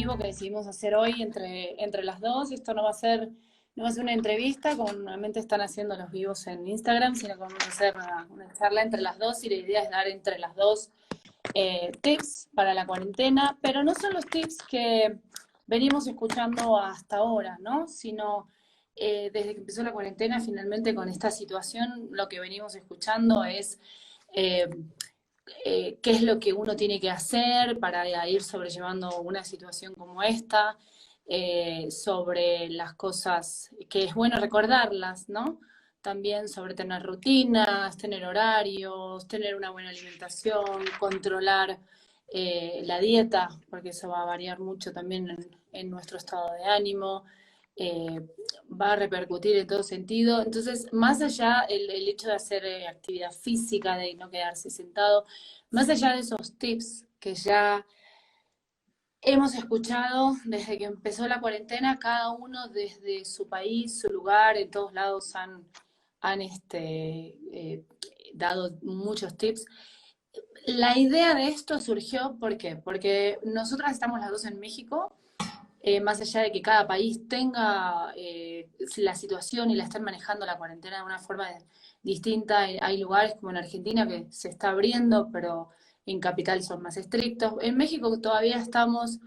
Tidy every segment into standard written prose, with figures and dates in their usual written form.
vivo que decidimos hacer hoy entre las dos. Esto no va a ser una entrevista, como normalmente están haciendo los vivos en Instagram, sino que vamos a hacer una charla entre las dos y la idea es dar entre las dos tips para la cuarentena, pero no son los tips que venimos escuchando hasta ahora, ¿no? Sino desde que empezó la cuarentena, finalmente con esta situación, lo que venimos escuchando es eh, qué es lo que uno tiene que hacer para ir sobrellevando una situación como esta, sobre las cosas que es bueno recordarlas, ¿no? También sobre tener rutinas, tener horarios, tener una buena alimentación, controlar la dieta, porque eso va a variar mucho también en nuestro estado de ánimo, eh, va a repercutir en todo sentido. Entonces, más allá el hecho de hacer actividad física, de no quedarse sentado, más allá de esos tips que ya hemos escuchado desde que empezó la cuarentena, cada uno desde su país, su lugar, en todos lados han dado muchos tips. La idea de esto surgió, ¿por qué? Porque nosotras estamos las dos en México, más allá de que cada país tenga la situación y la estén manejando la cuarentena de una forma distinta. Hay lugares como en Argentina que se está abriendo, pero en capital son más estrictos. En México todavía estamos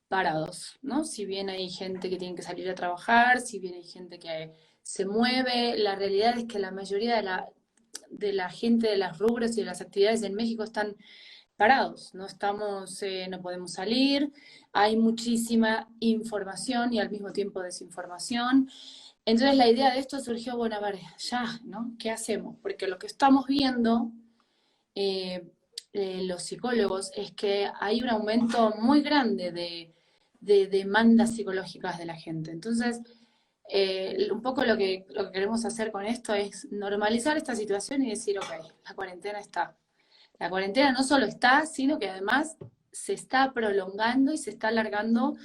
parados, ¿no? Si bien hay gente que tiene que salir a trabajar, si bien hay gente que se mueve, la realidad es que la mayoría de la gente de las rubros y de las actividades en México están parados, no podemos salir, hay muchísima información y al mismo tiempo desinformación. Entonces la idea de esto surgió, bueno, a ver, ya, ¿no? ¿Qué hacemos? Porque lo que estamos viendo, eh, los psicólogos, es que hay un aumento muy grande de demandas psicológicas de la gente. Entonces, un poco lo que queremos hacer con esto es normalizar esta situación y decir, ok, la cuarentena está. La cuarentena no solo está, sino que además se está prolongando y se está alargando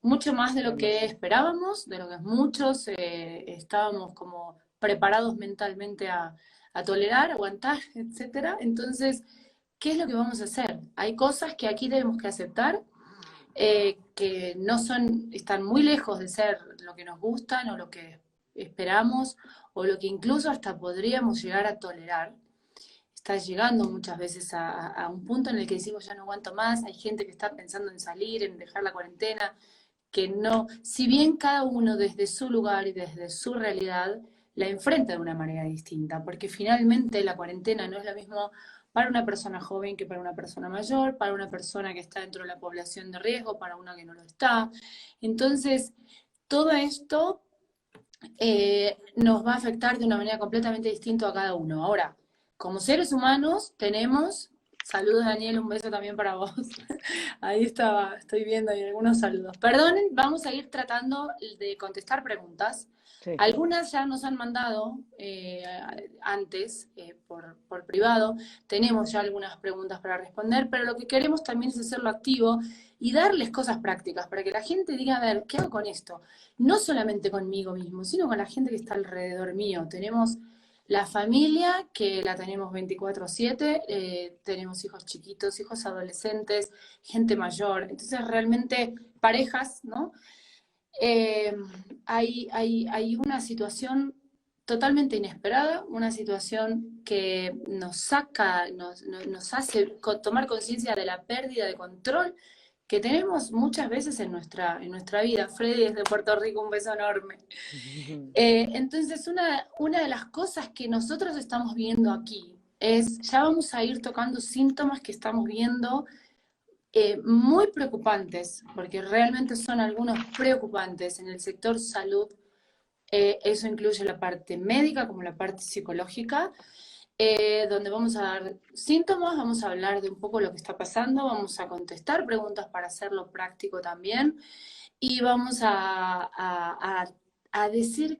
mucho más de lo que esperábamos, de lo que muchos estábamos como preparados mentalmente a tolerar, aguantar, etcétera. Entonces, ¿qué es lo que vamos a hacer? Hay cosas que aquí tenemos que aceptar, que no son, están muy lejos de ser lo que nos gustan o lo que esperamos, o lo que incluso hasta podríamos llegar a tolerar. Está llegando muchas veces a un punto en el que decimos ya no aguanto más, hay gente que está pensando en salir, en dejar la cuarentena, que no, si bien cada uno desde su lugar y desde su realidad la enfrenta de una manera distinta, porque finalmente la cuarentena no es lo mismo para una persona joven que para una persona mayor, para una persona que está dentro de la población de riesgo, para una que no lo está. Entonces, todo esto nos va a afectar de una manera completamente distinta a cada uno. Ahora, como seres humanos tenemos, saludos Daniel, un beso también para vos. Ahí estaba, estoy viendo ahí algunos saludos. Perdonen, vamos a ir tratando de contestar preguntas. Sí. Algunas ya nos han mandado antes por privado. Tenemos ya algunas preguntas para responder, pero lo que queremos también es hacerlo activo y darles cosas prácticas para que la gente diga, a ver, ¿qué hago con esto? No solamente conmigo mismo, sino con la gente que está alrededor mío. Tenemos la familia, que la tenemos 24/7, tenemos hijos chiquitos, hijos adolescentes, gente mayor, entonces realmente parejas, ¿no? Eh, hay una situación totalmente inesperada, una situación que nos saca, nos hace tomar conciencia de la pérdida de control que tenemos muchas veces en nuestra vida. Freddy desde Puerto Rico, un beso enorme. Entonces, una de las cosas que nosotros estamos viendo aquí es, ya vamos a ir tocando síntomas que estamos viendo muy preocupantes, porque realmente son algunos preocupantes en el sector salud. Eso incluye la parte médica como la parte psicológica, donde vamos a dar síntomas, vamos a hablar de un poco lo que está pasando, vamos a contestar preguntas para hacerlo práctico también, y vamos a decir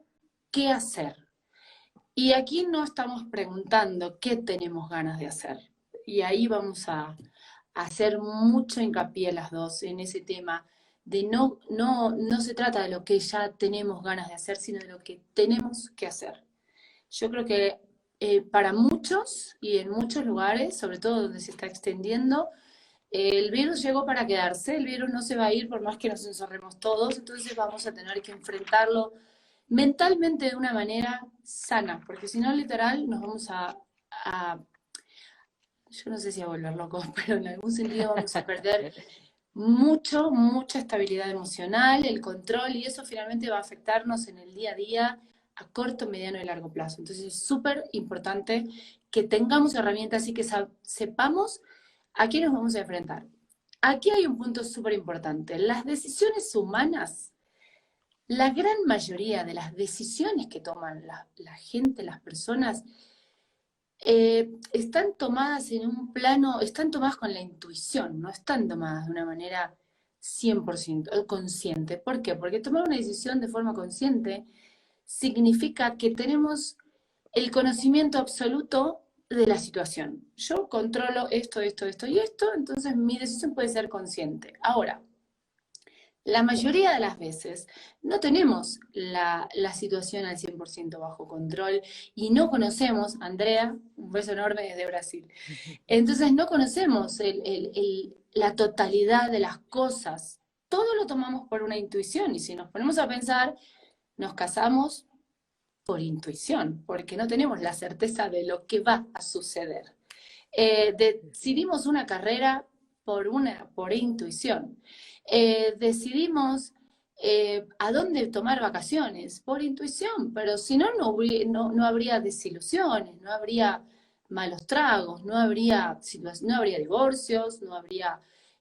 qué hacer. Y aquí no estamos preguntando qué tenemos ganas de hacer. Y ahí vamos a hacer mucho hincapié las dos en ese tema de no se trata de lo que ya tenemos ganas de hacer, sino de lo que tenemos que hacer. Yo creo que para muchos y en muchos lugares, sobre todo donde se está extendiendo, El virus llegó para quedarse, el virus no se va a ir por más que nos encerremos todos, entonces vamos a tener que enfrentarlo mentalmente de una manera sana, porque si no, literal, nos vamos yo no sé si a volver locos, pero en algún sentido vamos a perder mucha estabilidad emocional, el control, y eso finalmente va a afectarnos en el día a día a corto, mediano y largo plazo. Entonces es súper importante que tengamos herramientas y que sepamos a qué nos vamos a enfrentar. Aquí hay un punto súper importante. Las decisiones humanas, la gran mayoría de las decisiones que toman la gente, las personas, están tomadas en un plano, están tomadas con la intuición, no están tomadas de una manera 100% consciente. ¿Por qué? Porque tomar una decisión de forma consciente significa que tenemos el conocimiento absoluto de la situación. Yo controlo esto y esto, entonces mi decisión puede ser consciente. Ahora, la mayoría de las veces no tenemos la situación al 100% bajo control y no conocemos, Andrea, un beso enorme desde Brasil, entonces no conocemos la totalidad de las cosas. Todo lo tomamos por una intuición y si nos ponemos a pensar, nos casamos por intuición, porque no tenemos la certeza de lo que va a suceder. Decidimos una carrera por intuición. Decidimos a dónde tomar vacaciones por intuición, pero si no, no habría desilusiones, no habría malos tragos, no habría divorcios, no habría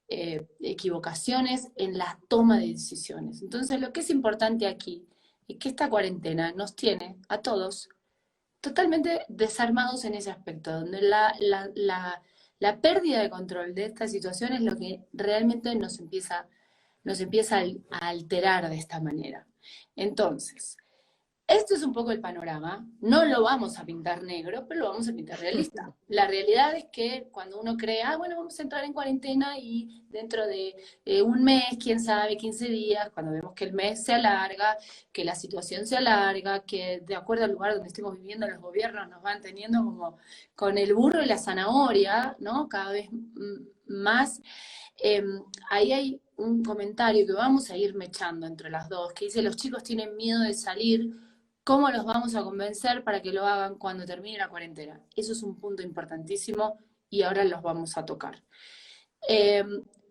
equivocaciones en la toma de decisiones. Entonces, lo que es importante aquí es que esta cuarentena nos tiene a todos totalmente desarmados en ese aspecto, donde la pérdida de control de esta situación es lo que realmente nos empieza a alterar de esta manera. Entonces, esto es un poco el panorama, no lo vamos a pintar negro, pero lo vamos a pintar realista. La realidad es que cuando uno cree, bueno, vamos a entrar en cuarentena y dentro de un mes, quién sabe, 15 días, cuando vemos que el mes se alarga, que la situación se alarga, que de acuerdo al lugar donde estemos viviendo, los gobiernos nos van teniendo como con el burro y la zanahoria, ¿no? Cada vez más. Eh, Ahí hay un comentario que vamos a ir mechando entre las dos, que dice, los chicos tienen miedo de salir. ¿Cómo los vamos a convencer para que lo hagan cuando termine la cuarentena? Eso es un punto importantísimo y ahora los vamos a tocar. Eh,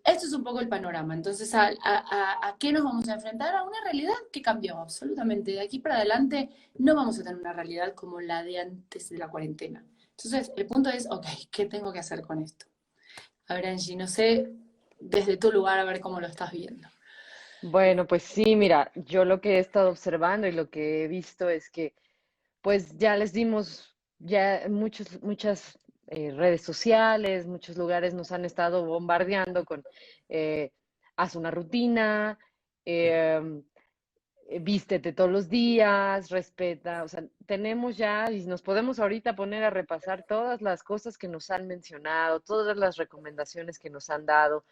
Esto es un poco el panorama. Entonces, ¿a qué nos vamos a enfrentar? A una realidad que cambió absolutamente. De aquí para adelante no vamos a tener una realidad como la de antes de la cuarentena. Entonces, el punto es, ok, ¿qué tengo que hacer con esto? A ver, Angie, no sé desde tu lugar a ver cómo lo estás viendo. Bueno, pues sí, mira, yo lo que he estado observando y lo que he visto es que pues ya les dimos, ya muchas redes sociales, muchos lugares nos han estado bombardeando con eh, haz una rutina, eh, vístete todos los días, respeta, o sea, tenemos ya y nos podemos ahorita poner a repasar todas las cosas que nos han mencionado, todas las recomendaciones que nos han dado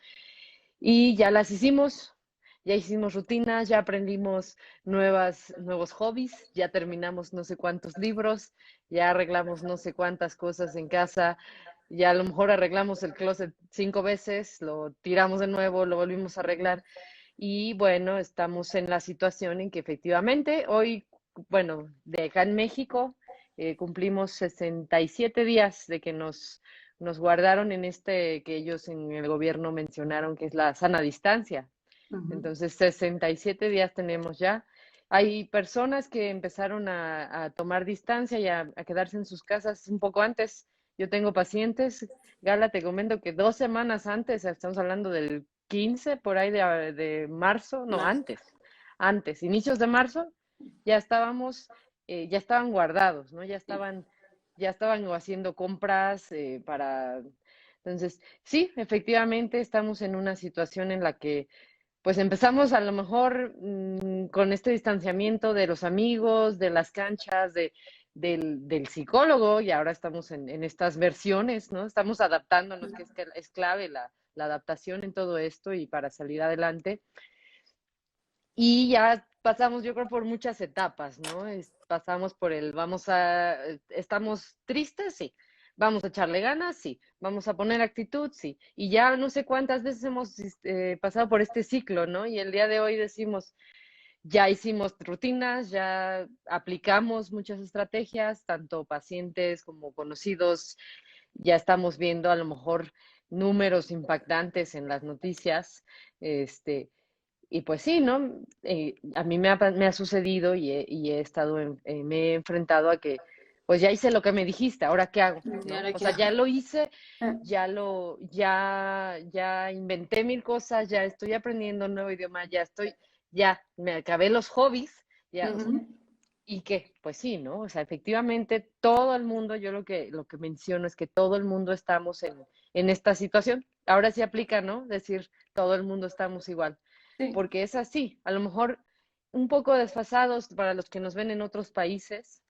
y ya las hicimos, ya hicimos rutinas, ya aprendimos nuevos hobbies, ya terminamos no sé cuántos libros, ya arreglamos no sé cuántas cosas en casa, ya a lo mejor arreglamos el closet 5 veces, lo tiramos de nuevo, lo volvimos a arreglar. Y bueno, estamos en la situación en que efectivamente hoy, bueno, de acá en México, cumplimos 67 días de que nos guardaron en este que ellos en el gobierno mencionaron que es la sana distancia. Ujú. Entonces, 67 días tenemos ya. Hay personas que empezaron a tomar distancia y a quedarse en sus casas un poco antes. Yo tengo pacientes, Gala, te comento que 2 semanas antes, estamos hablando del 15 por ahí de marzo, no, Más. antes, inicios de marzo, ya estábamos, ya estaban guardados, ¿no? Ya estaban haciendo compras entonces, sí, efectivamente estamos en una situación en la que pues empezamos a lo mejor con este distanciamiento de los amigos, de las canchas, del psicólogo, y ahora estamos en estas versiones, ¿no? Estamos adaptándonos, que es clave la adaptación en todo esto y para salir adelante. Y ya pasamos, yo creo, por muchas etapas, ¿no? Pasamos por estamos tristes, sí. Vamos a echarle ganas, sí. Vamos a poner actitud, sí. Y ya no sé cuántas veces hemos pasado por este ciclo, ¿no? Y el día de hoy decimos, ya hicimos rutinas, ya aplicamos muchas estrategias, tanto pacientes como conocidos, ya estamos viendo a lo mejor números impactantes en las noticias, este, y pues sí, ¿no? A mí me ha sucedido y he estado, me he enfrentado a que, pues ya hice lo que me dijiste, ¿ahora qué hago? ¿Y ¿No? ahora O qué sea, hago? ya lo hice, Eh, ya inventé mil cosas, ya estoy aprendiendo un nuevo idioma, ya me acabé los hobbies, ya, o sea, ujú. ¿y qué? Pues sí, ¿no? O sea, efectivamente, todo el mundo, yo lo que menciono es que todo el mundo estamos en esta situación. Ahora sí aplica, ¿no? Decir, todo el mundo estamos igual, Sí. porque es así. A lo mejor un poco desfasados para los que nos ven en otros países,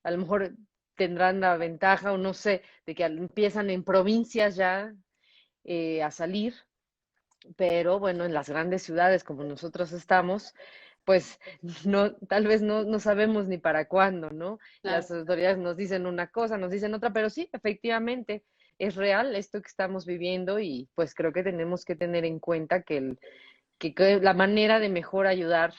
a lo mejor tendrán la ventaja o no sé, de que empiezan en provincias ya a salir, pero bueno, en las grandes ciudades como nosotros estamos, pues no, tal vez no sabemos ni para cuándo, ¿no? Claro. Las autoridades nos dicen una cosa, nos dicen otra, pero sí, efectivamente, es real esto que estamos viviendo y pues creo que tenemos que tener en cuenta que la manera de mejor ayudar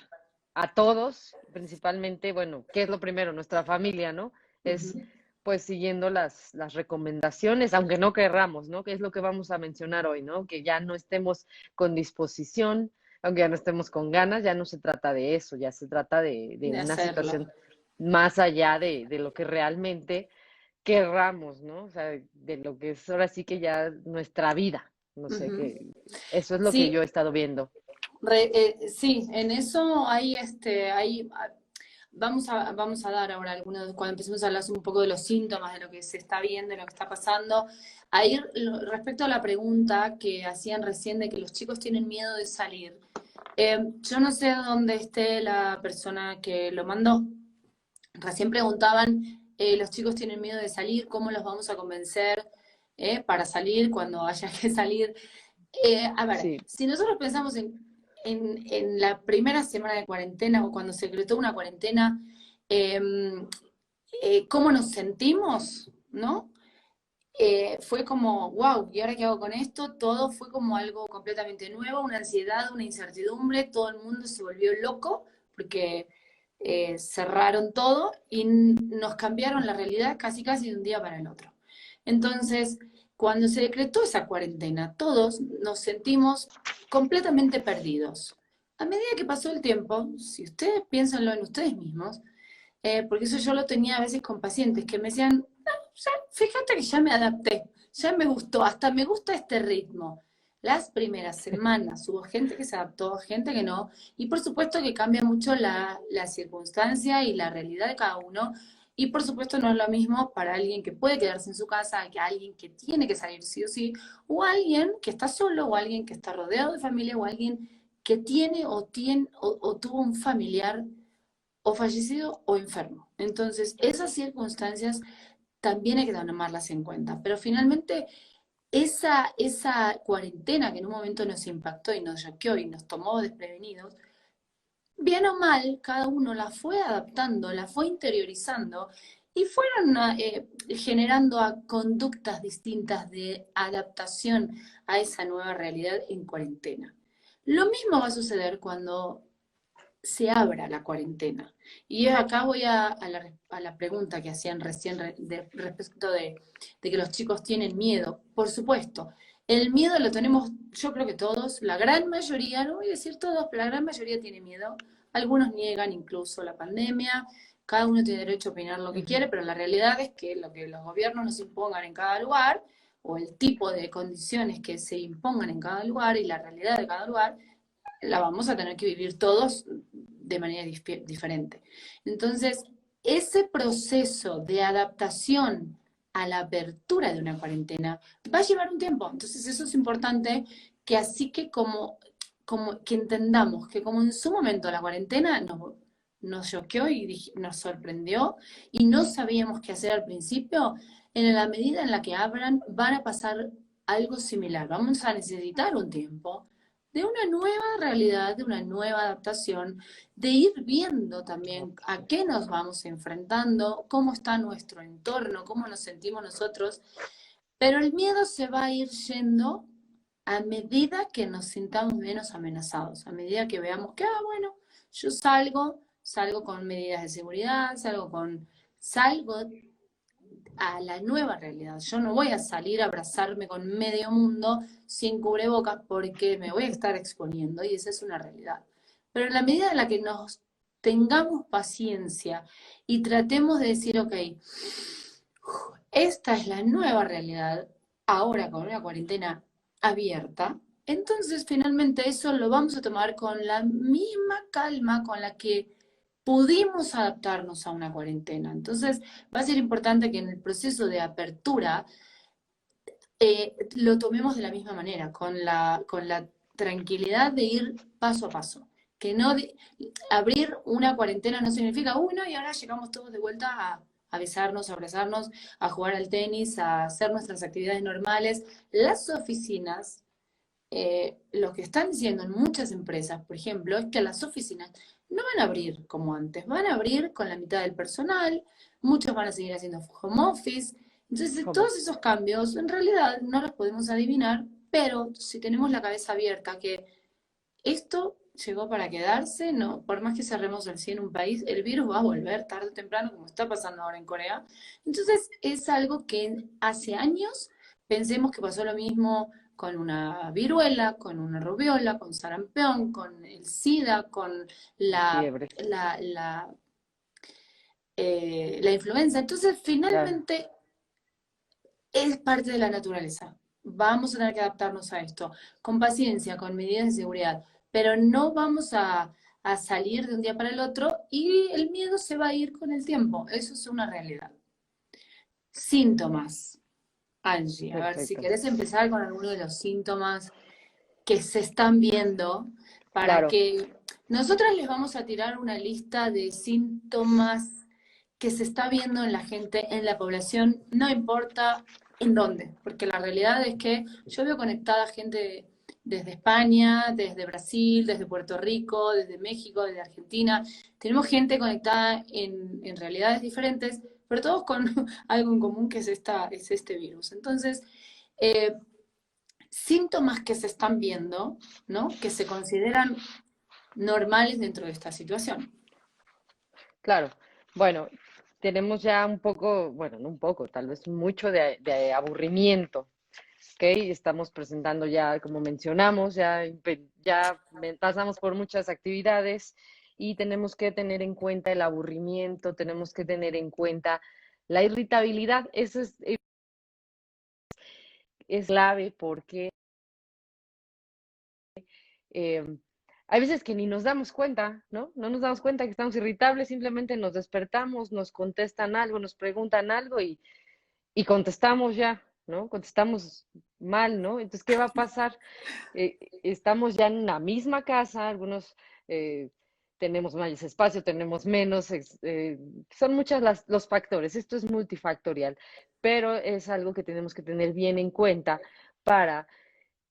a todos, principalmente, bueno, ¿qué es lo primero? Nuestra familia, ¿no? Es Ujú. pues siguiendo las recomendaciones, aunque no querramos, ¿no? Que es lo que vamos a mencionar hoy, ¿no? Que ya no estemos con disposición, aunque ya no estemos con ganas, ya no se trata de eso, ya se trata de De una hacerlo. situación más allá de lo que realmente querramos, ¿no? O sea, de lo que es ahora sí que ya nuestra vida, no sé, Ujú. que eso es lo que Sí, yo he estado viendo. sí, en eso hay, vamos a dar ahora algunos, cuando empecemos a hablar un poco de los síntomas, de lo que se está viendo, de lo que está pasando. Ahí, respecto a la pregunta que hacían recién de que los chicos tienen miedo de salir, yo no sé dónde esté la persona que lo mandó. Recién preguntaban, los chicos tienen miedo de salir, ¿cómo los vamos a convencer para salir cuando haya que salir? A ver, Sí, si nosotros pensamos en la primera semana de cuarentena o cuando se decretó una cuarentena, eh, cómo nos sentimos, ¿no? Fue como, wow, ¿y ahora qué hago con esto? Todo fue como algo completamente nuevo, una ansiedad, una incertidumbre, todo el mundo se volvió loco porque cerraron todo y nos cambiaron la realidad casi casi de un día para el otro. Entonces, cuando se decretó esa cuarentena, todos nos sentimos completamente perdidos. A medida que pasó el tiempo, si ustedes piénsenlo en ustedes mismos, porque eso yo lo tenía a veces con pacientes que me decían, ya, fíjate que ya me adapté, ya me gustó, hasta me gusta este ritmo. Las primeras semanas hubo gente que se adaptó, gente que no, y por supuesto que cambia mucho la circunstancia y la realidad de cada uno, y por supuesto no es lo mismo para alguien que puede quedarse en su casa que alguien que tiene que salir sí o sí, o alguien que está solo, o alguien que está rodeado de familia, o alguien que tiene o tuvo un familiar o fallecido o enfermo. Entonces, esas circunstancias también hay que tomarlas en cuenta. Pero finalmente, esa cuarentena que en un momento nos impactó y nos choqueó y nos tomó desprevenidos, bien o mal, cada uno la fue adaptando, la fue interiorizando y fueron generando conductas distintas de adaptación a esa nueva realidad en cuarentena. Lo mismo va a suceder cuando se abra la cuarentena. Y acá voy a la pregunta que hacían recién respecto de que los chicos tienen miedo. Por supuesto, el miedo lo tenemos, yo creo que todos, la gran mayoría, no voy a decir todos, pero la gran mayoría tiene miedo. Algunos niegan incluso la pandemia. Cada uno tiene derecho a opinar lo que ujú, quiere, pero la realidad es que lo que los gobiernos nos impongan en cada lugar, o el tipo de condiciones que se impongan en cada lugar y la realidad de cada lugar, la vamos a tener que vivir todos de manera diferente. Entonces, ese proceso de adaptación a la apertura de una cuarentena va a llevar un tiempo. Entonces, eso es importante que así que como que entendamos que como en su momento la cuarentena nos choqueó y nos sorprendió y no sabíamos qué hacer al principio, en la medida en la que abran van a pasar algo similar. Vamos a necesitar un tiempo de una nueva realidad, de una nueva adaptación, de ir viendo también a qué nos vamos enfrentando, cómo está nuestro entorno, cómo nos sentimos nosotros, pero el miedo se va a ir yendo a medida que nos sintamos menos amenazados, a medida que veamos que, bueno, yo salgo con medidas de seguridad, salgo a la nueva realidad. Yo no voy a salir a abrazarme con medio mundo sin cubrebocas porque me voy a estar exponiendo y esa es una realidad. Pero en la medida en la que nos tengamos paciencia y tratemos de decir, ok, esta es la nueva realidad, ahora con una cuarentena abierta, entonces finalmente eso lo vamos a tomar con la misma calma con la que pudimos adaptarnos a una cuarentena. Entonces va a ser importante que en el proceso de apertura lo tomemos de la misma manera, con la tranquilidad de ir paso a paso. Que no abrir una cuarentena no significa, no, y ahora llegamos todos de vuelta a besarnos, a abrazarnos, a jugar al tenis, a hacer nuestras actividades normales. Las oficinas, lo que están diciendo en muchas empresas, por ejemplo, es que las oficinas no van a abrir como antes, van a abrir con la mitad del personal, muchos van a seguir haciendo home office. Entonces, ¿Cómo? todos esos cambios en realidad no los podemos adivinar, pero si tenemos la cabeza abierta que esto llegó para quedarse, no, por más que cerremos el cielo en un país, el virus va a volver tarde o temprano, como está pasando ahora en Corea. Entonces, es algo que hace años pensemos que pasó lo mismo con una viruela, con una rubiola, con sarampión, con el SIDA, con La la, fiebre, la, la, la influenza. Entonces, claro. finalmente, es parte de la naturaleza. Vamos a tener que adaptarnos a esto con paciencia, con medidas de seguridad, pero no vamos a salir de un día para el otro y el miedo se va a ir con el tiempo. Eso es una realidad. Síntomas. Angie, a ver, si Perfecto. querés empezar con alguno de los síntomas que se están viendo para Claro, que nosotras les vamos a tirar una lista de síntomas que se está viendo en la gente, en la población, no importa en dónde, porque la realidad es que yo veo conectada gente desde España, desde Brasil, desde Puerto Rico, desde México, desde Argentina. Tenemos gente conectada en realidades diferentes, pero todos con algo en común que es este virus. Entonces, eh, síntomas que se están viendo, ¿no? Que se consideran normales dentro de esta situación. claro. Bueno, tenemos ya un poco, bueno, no un poco, tal vez mucho de aburrimiento, ¿ok? Estamos presentando ya, como mencionamos, pasamos por muchas actividades y tenemos que tener en cuenta el aburrimiento, tenemos que tener en cuenta la irritabilidad. Eso es clave porque eh, hay veces que ni nos damos cuenta, ¿no? No nos damos cuenta que estamos irritables, simplemente nos despertamos, nos contestan algo, nos preguntan algo y contestamos ya, ¿no? Contestamos mal, ¿no? Entonces, ¿qué va a pasar? Estamos ya en la misma casa, algunos eh, tenemos más espacio, tenemos menos, son muchos los factores, esto es multifactorial, pero es algo que tenemos que tener bien en cuenta para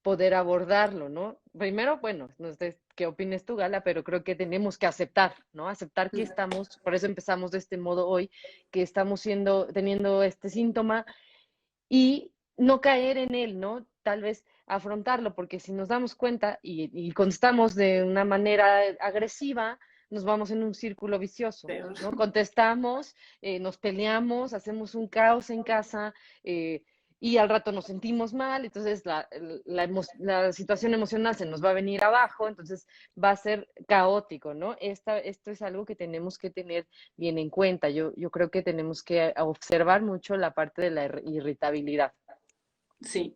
poder abordarlo, ¿no? Primero, bueno, no sé qué opines tú, Gala, pero creo que tenemos que aceptar, ¿no? Aceptar que estamos, por eso empezamos de este modo hoy, que estamos teniendo este síntoma y no caer en él, ¿no? Tal vez afrontarlo, porque si nos damos cuenta y contestamos de una manera agresiva, nos vamos en un círculo vicioso, Peor. ¿no? Contestamos, nos peleamos, hacemos un caos en casa, y al rato nos sentimos mal, entonces la situación emocional se nos va a venir abajo, entonces va a ser caótico, ¿no? Esto es algo que tenemos que tener bien en cuenta. Yo creo que tenemos que observar mucho la parte de la irritabilidad. Sí,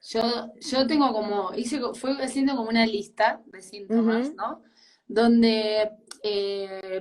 yo tengo como, fui haciendo como una lista de síntomas, Ujú, ¿no? Donde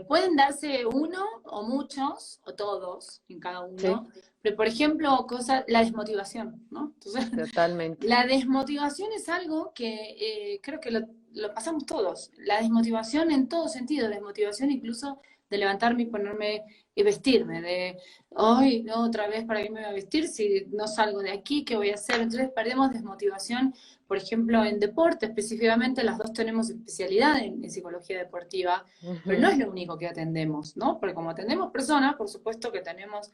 pueden darse uno o muchos, o todos en cada sí, uno, pero por ejemplo, la desmotivación, ¿no? Entonces, totalmente. la desmotivación es algo que creo que lo pasamos todos. La desmotivación en todo sentido, desmotivación incluso de levantarme y ponerme y vestirme, de, hoy, no, otra vez, ¿para qué me voy a vestir si no salgo de aquí? ¿Qué voy a hacer? Entonces perdemos desmotivación, por ejemplo, en deporte específicamente, las dos tenemos especialidad en psicología deportiva, pero no Ujú, es lo único que atendemos, ¿no? Porque como atendemos personas, por supuesto que tenemos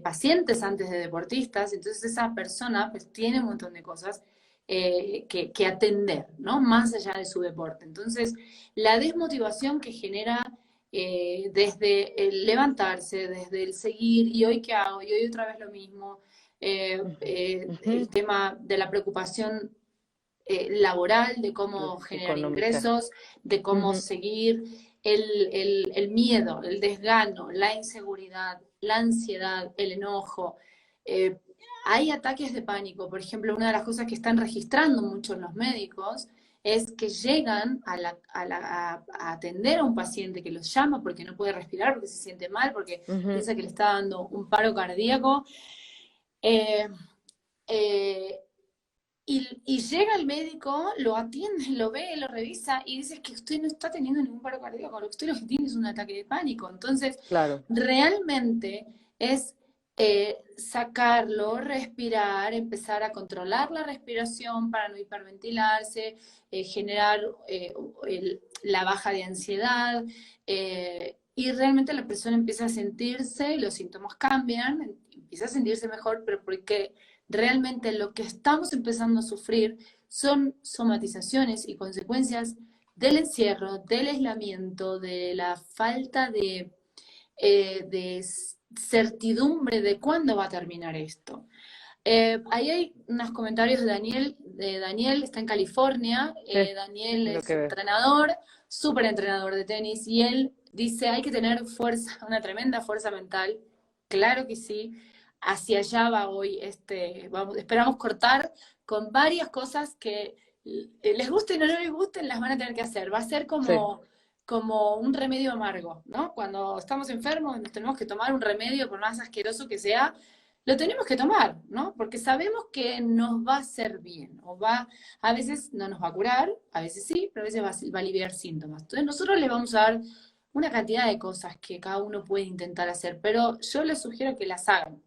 pacientes antes de deportistas, entonces esa persona pues tiene un montón de cosas que atender, ¿no? Más allá de su deporte. Entonces, la desmotivación que genera desde el levantarse, desde el seguir, y hoy qué hago, y hoy otra vez lo mismo, ujú, el ujú. tema de la preocupación laboral, de cómo generar Económica. ingresos, de cómo Ujú, seguir el miedo, el desgano, la inseguridad, la ansiedad, el enojo. Eh, Hay ataques de pánico. Por ejemplo, una de las cosas que están registrando muchos los médicos es que llegan a atender a un paciente que los llama porque no puede respirar, porque se siente mal, porque ujú. piensa que le está dando un paro cardíaco. Eh, eh, y llega el médico, lo atiende, lo ve, lo revisa y dice que usted no está teniendo ningún paro cardíaco, lo que usted lo que tiene es un ataque de pánico. Entonces, Claro. realmente es sacarlo, respirar, empezar a controlar la respiración para no hiperventilarse, generar la baja de ansiedad, y realmente la persona empieza a sentirse, los síntomas cambian, empieza a sentirse mejor, pero porque realmente lo que estamos empezando a sufrir son somatizaciones y consecuencias del encierro, del aislamiento, de la falta de certidumbre de cuándo va a terminar esto. Ahí hay unos comentarios de Daniel está en California. Sí, Daniel lo es que veo. entrenador, súper entrenador de tenis, y él dice, hay que tener fuerza, una tremenda fuerza mental, claro que sí, hacia allá va hoy, vamos, esperamos cortar con varias cosas que les gusten o no les gusten, las van a tener que hacer, va a ser Sí, como un remedio amargo, ¿no? Cuando estamos enfermos nos tenemos que tomar un remedio, por más asqueroso que sea, lo tenemos que tomar, ¿no? Porque sabemos que nos va a hacer bien, a veces no nos va a curar, a veces sí, pero a veces va a aliviar síntomas. Entonces nosotros le vamos a dar una cantidad de cosas que cada uno puede intentar hacer, pero yo les sugiero que las hagan,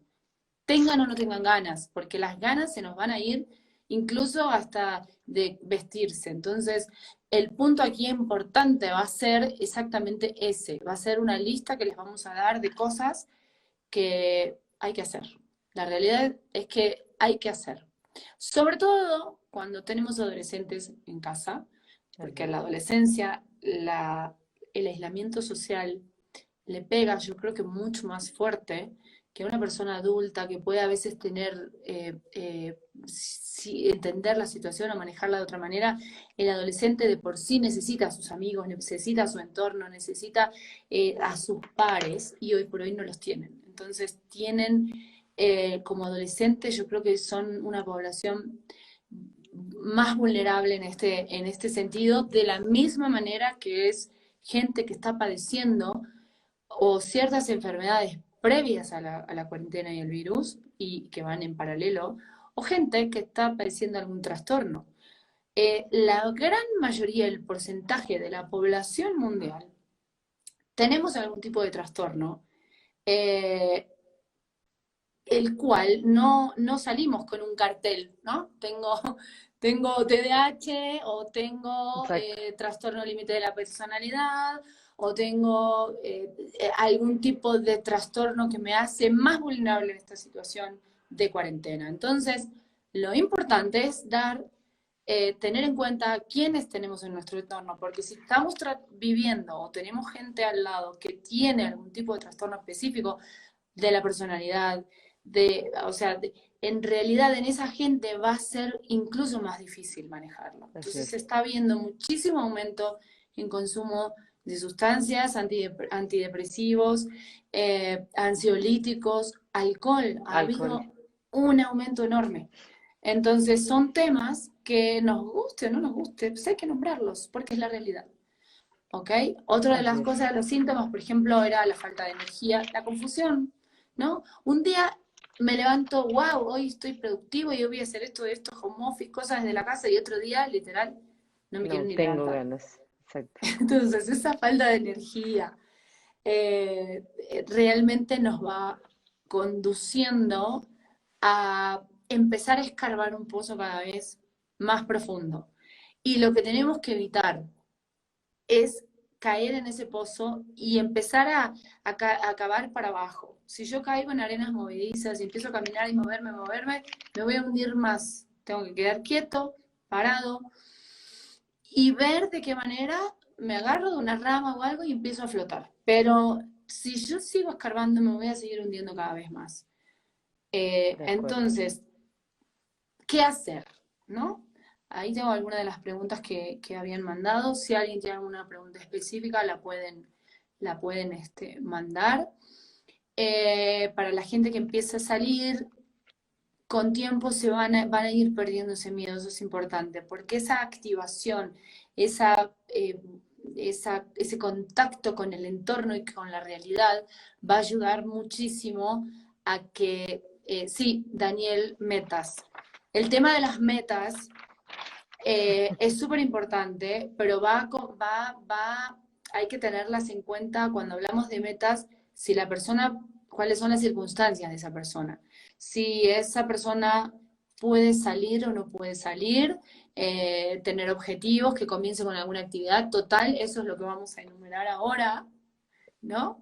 tengan o no tengan ganas, porque las ganas se nos van a ir incluso hasta de vestirse. Entonces, el punto aquí importante va a ser exactamente ese, va a ser una lista que les vamos a dar de cosas que hay que hacer. La realidad es que hay que hacer. Sobre todo cuando tenemos adolescentes en casa, porque así en la es. adolescencia el aislamiento social le pega, yo creo que mucho más fuerte que una persona adulta que puede a veces tener, entender la situación o manejarla de otra manera. El adolescente de por sí necesita a sus amigos, necesita a su entorno, necesita a sus pares y hoy por hoy no los tienen. Entonces tienen, como adolescentes, yo creo que son una población más vulnerable en este sentido, de la misma manera que es gente que está padeciendo o ciertas enfermedades previas a la cuarentena y el virus y que van en paralelo, o gente que está padeciendo algún trastorno. La gran mayoría, el porcentaje de la población mundial, tenemos algún tipo de trastorno, eh, el cual no salimos con un cartel, ¿no? Tengo TDAH o tengo Exacto. trastorno límite de la personalidad o tengo algún tipo de trastorno que me hace más vulnerable en esta situación de cuarentena. Entonces, lo importante es tener en cuenta quiénes tenemos en nuestro entorno, porque si estamos viviendo o tenemos gente al lado que tiene algún tipo de trastorno específico de la personalidad, o sea, en realidad en esa gente va a ser incluso más difícil manejarlo. Así Entonces se es. está viendo muchísimo aumento en consumo de sustancias, antidepresivos, ansiolíticos, alcohol. Ha Alcohol. habido un aumento enorme. Entonces son temas que nos guste o no nos guste, pues hay que nombrarlos porque es la realidad. ¿Ok? Otra de Así las es. cosas, de los síntomas, por ejemplo, era la falta de energía, la confusión, ¿no? Un día me levanto, wow, hoy estoy productivo y hoy voy a hacer esto, home office, cosas desde la casa, y otro día, literal, no me quiero No ni tengo levantar. ganas. Exacto. Entonces, esa falta de energía, realmente nos va conduciendo a empezar a escarbar un pozo cada vez más profundo. Y lo que tenemos que evitar es caer en ese pozo y empezar a cavar para abajo. Si yo caigo en arenas movedizas y empiezo a caminar y moverme, me voy a hundir más. Tengo que quedar quieto, parado, y ver de qué manera me agarro de una rama o algo y empiezo a flotar. Pero si yo sigo escarbando, me voy a seguir hundiendo cada vez más. De acuerdo. Entonces, ¿qué hacer? ¿No? Ahí tengo algunas de las preguntas que habían mandado. Si alguien tiene alguna pregunta específica, la pueden mandar. Para la gente que empieza a salir, con tiempo van a ir perdiendo ese miedo, eso es importante, porque esa activación, esa, ese contacto con el entorno y con la realidad va a ayudar muchísimo a que, sí, Daniel, metas. El tema de las metas es súper importante, pero hay que tenerlas en cuenta cuando hablamos de metas, si la persona, cuáles son las circunstancias de esa persona. Si esa persona puede salir o no puede salir, tener objetivos, que comience con alguna actividad total, eso es lo que vamos a enumerar ahora, ¿no?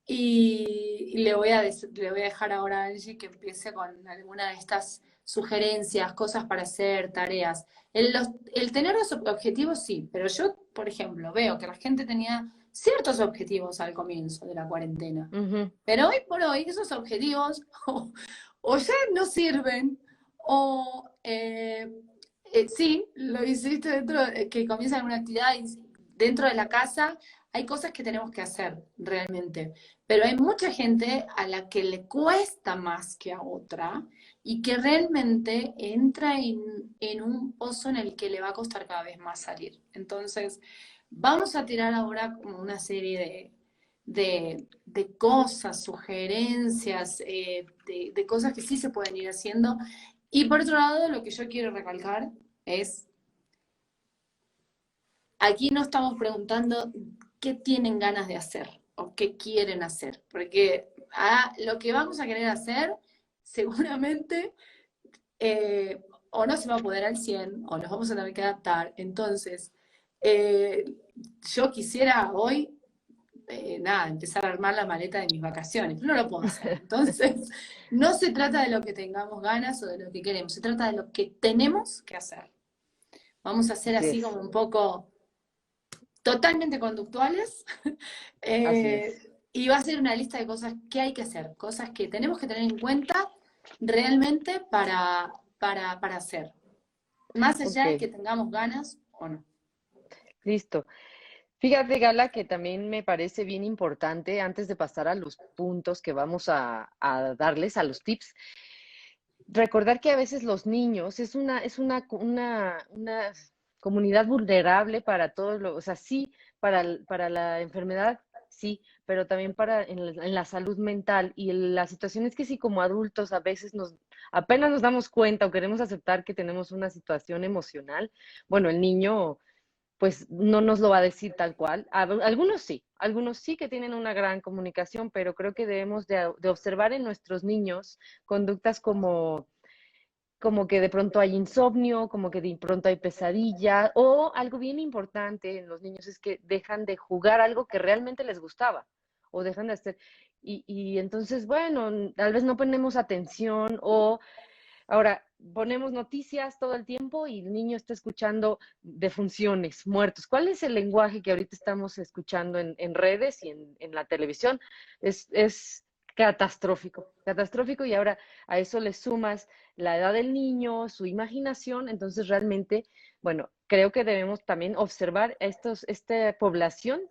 Y le voy a dejar ahora a Angie que empiece con alguna de estas sugerencias, cosas para hacer, tareas. El tener los objetivos sí, pero yo, por ejemplo, veo que la gente tenía ciertos objetivos al comienzo de la cuarentena, Ujú. pero hoy por hoy esos objetivos o ya no sirven o sí, lo hiciste que comienza alguna actividad dentro de la casa, hay cosas que tenemos que hacer realmente. Pero hay mucha gente a la que le cuesta más que a otra y que realmente entra en un pozo en el que le va a costar cada vez más salir. Entonces, vamos a tirar ahora como una serie de cosas, sugerencias, de cosas que sí se pueden ir haciendo. Y por otro lado, lo que yo quiero recalcar es, aquí no estamos preguntando qué tienen ganas de hacer o qué quieren hacer, porque lo que vamos a querer hacer seguramente o no se va a poder al 100 o nos vamos a tener que adaptar. Entonces, eh, yo quisiera hoy, nada, empezar a armar la maleta de mis vacaciones, pero no lo puedo hacer. Entonces, no se trata de lo que tengamos ganas o de lo que queremos, se trata de lo que tenemos que hacer. Vamos a hacer Así así es, como un poco totalmente conductuales. así es. Y va a ser una lista de cosas que hay que hacer, cosas que tenemos que tener en cuenta realmente para hacer, más allá de Ok, que tengamos ganas o no. listo. Fíjate, Gala, que también me parece bien importante, antes de pasar a los puntos que vamos a darles, a los tips, recordar que a veces los niños una comunidad vulnerable para todo o sea, sí, para la enfermedad, sí, pero también en la salud mental y en la situación es que si como adultos a veces apenas nos damos cuenta o queremos aceptar que tenemos una situación emocional, bueno, el niño pues no nos lo va a decir tal cual. Algunos sí que tienen una gran comunicación, pero creo que debemos de observar en nuestros niños conductas como que de pronto hay insomnio, como que de pronto hay pesadilla, o algo bien importante en los niños es que dejan de jugar algo que realmente les gustaba, o dejan de hacer, y entonces, bueno, tal vez no ponemos atención, o ahora ponemos noticias todo el tiempo y el niño está escuchando defunciones, muertos. ¿Cuál es el lenguaje que ahorita estamos escuchando en redes y en la televisión? Es catastrófico, catastrófico y ahora a eso le sumas la edad del niño, su imaginación, entonces realmente, bueno, creo que debemos también observar esta población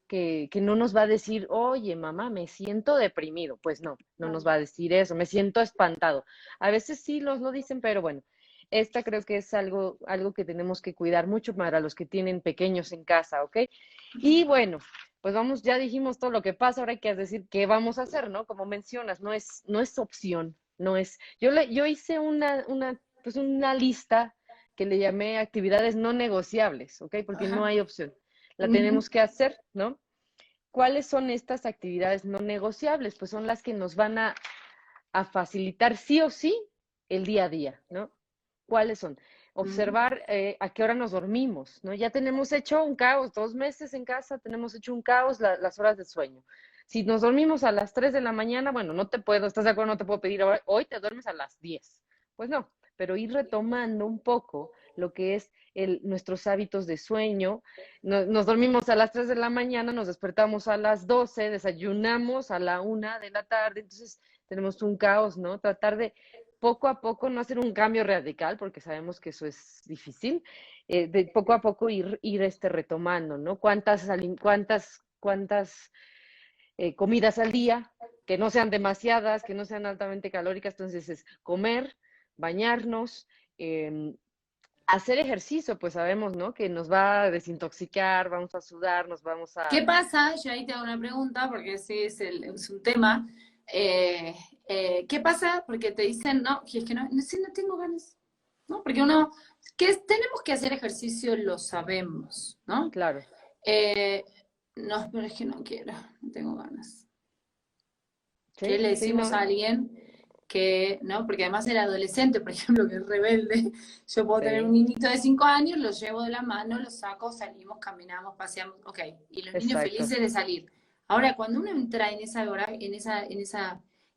que no nos va a decir, oye, mamá, me siento deprimido. Pues no, no nos va a decir eso, me siento espantado. A veces sí lo dicen, pero bueno, esta creo que es algo que tenemos que cuidar mucho para los que tienen pequeños en casa, ¿ok? Y bueno, pues vamos, ya dijimos todo lo que pasa, ahora hay que decir qué vamos a hacer, ¿no? Como mencionas, no es opción, no es. Yo hice pues una lista que le llamé actividades no negociables, ¿ok? Porque no Ajá. hay opción. La Ujú. tenemos que hacer, ¿no? ¿cuáles son estas actividades no negociables? Pues son las que nos van a facilitar sí o sí el día a día, ¿no? ¿Cuáles son? Mm. Observar a qué hora nos dormimos, ¿no? Ya tenemos hecho un caos, 2 meses en casa, tenemos hecho un caos las horas de sueño. Si nos dormimos a las 3 de la mañana, bueno, no te puedo, ¿estás de acuerdo? No te puedo pedir, hoy te duermes a las 10. Pues no, pero ir retomando un poco lo que es nuestros hábitos de sueño. Nos dormimos a las 3 de la mañana, nos despertamos a las 12, desayunamos a la 1 de la tarde, entonces tenemos un caos, ¿no? Tratar de poco a poco no hacer un cambio radical, porque sabemos que eso es difícil, de poco a poco ir retomando, ¿no? ¿Cuántas comidas al día, que no sean demasiadas, que no sean altamente calóricas? Entonces es comer, bañarnos, eh, hacer ejercicio, pues sabemos, ¿no? Que nos va a desintoxicar, vamos a sudar, nos vamos ¿Qué a... pasa? Yo ahí te hago una pregunta, porque sí es un tema. Eh, ¿Qué pasa? Porque te dicen, no, y es que no, no, sí, no tengo ganas, ¿no? Porque uno, que tenemos que hacer ejercicio, lo sabemos, ¿no? Claro, Eh, no, pero es que no quiero, no tengo ganas. ¿Qué sí, le sí, decimos no, a alguien que, no? Porque además el adolescente, por ejemplo, que es rebelde, yo puedo tener un sí, niñito de 5 años, lo llevo de la mano, lo saco, salimos, caminamos, paseamos, ok, y los niños exacto, felices de salir. Ahora, cuando uno entra en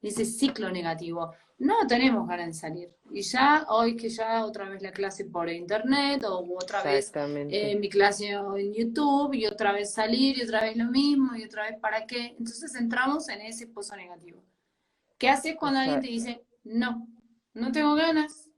ese ciclo negativo, no tenemos ganas de salir. Y ya, hoy que ya otra vez la clase por internet, o otra vez exactamente, mi clase en YouTube, y otra vez salir, y otra vez lo mismo, y otra vez para qué. Entonces entramos en ese pozo negativo. ¿Qué haces cuando alguien te exacto. dice, no, no tengo ganas?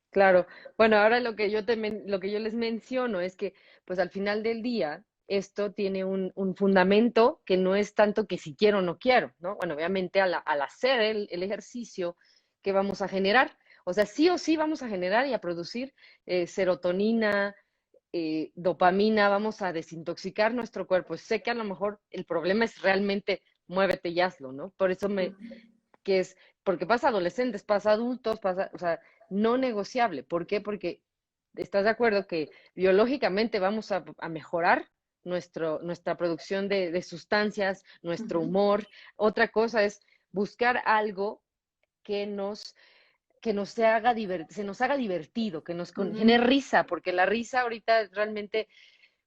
Claro, bueno, ahora lo que yo les menciono es que, pues al final del día, esto tiene un fundamento que no es tanto que si quiero o no quiero, ¿no? Bueno, obviamente al hacer el ejercicio, ¿qué vamos a generar? O sea, sí o sí vamos a generar y a producir serotonina, dopamina, vamos a desintoxicar nuestro cuerpo. Sé que a lo mejor el problema es realmente muévete y hazlo, ¿no? Por eso que es, porque pasa adolescentes, pasa adultos, pasa, o sea, no negociable. ¿Por qué? Porque estás de acuerdo que biológicamente vamos a mejorar nuestra producción de sustancias, nuestro Ujú, humor. Otra cosa es buscar algo que nos se nos haga divertido, que nos ujú. genere risa, porque la risa ahorita realmente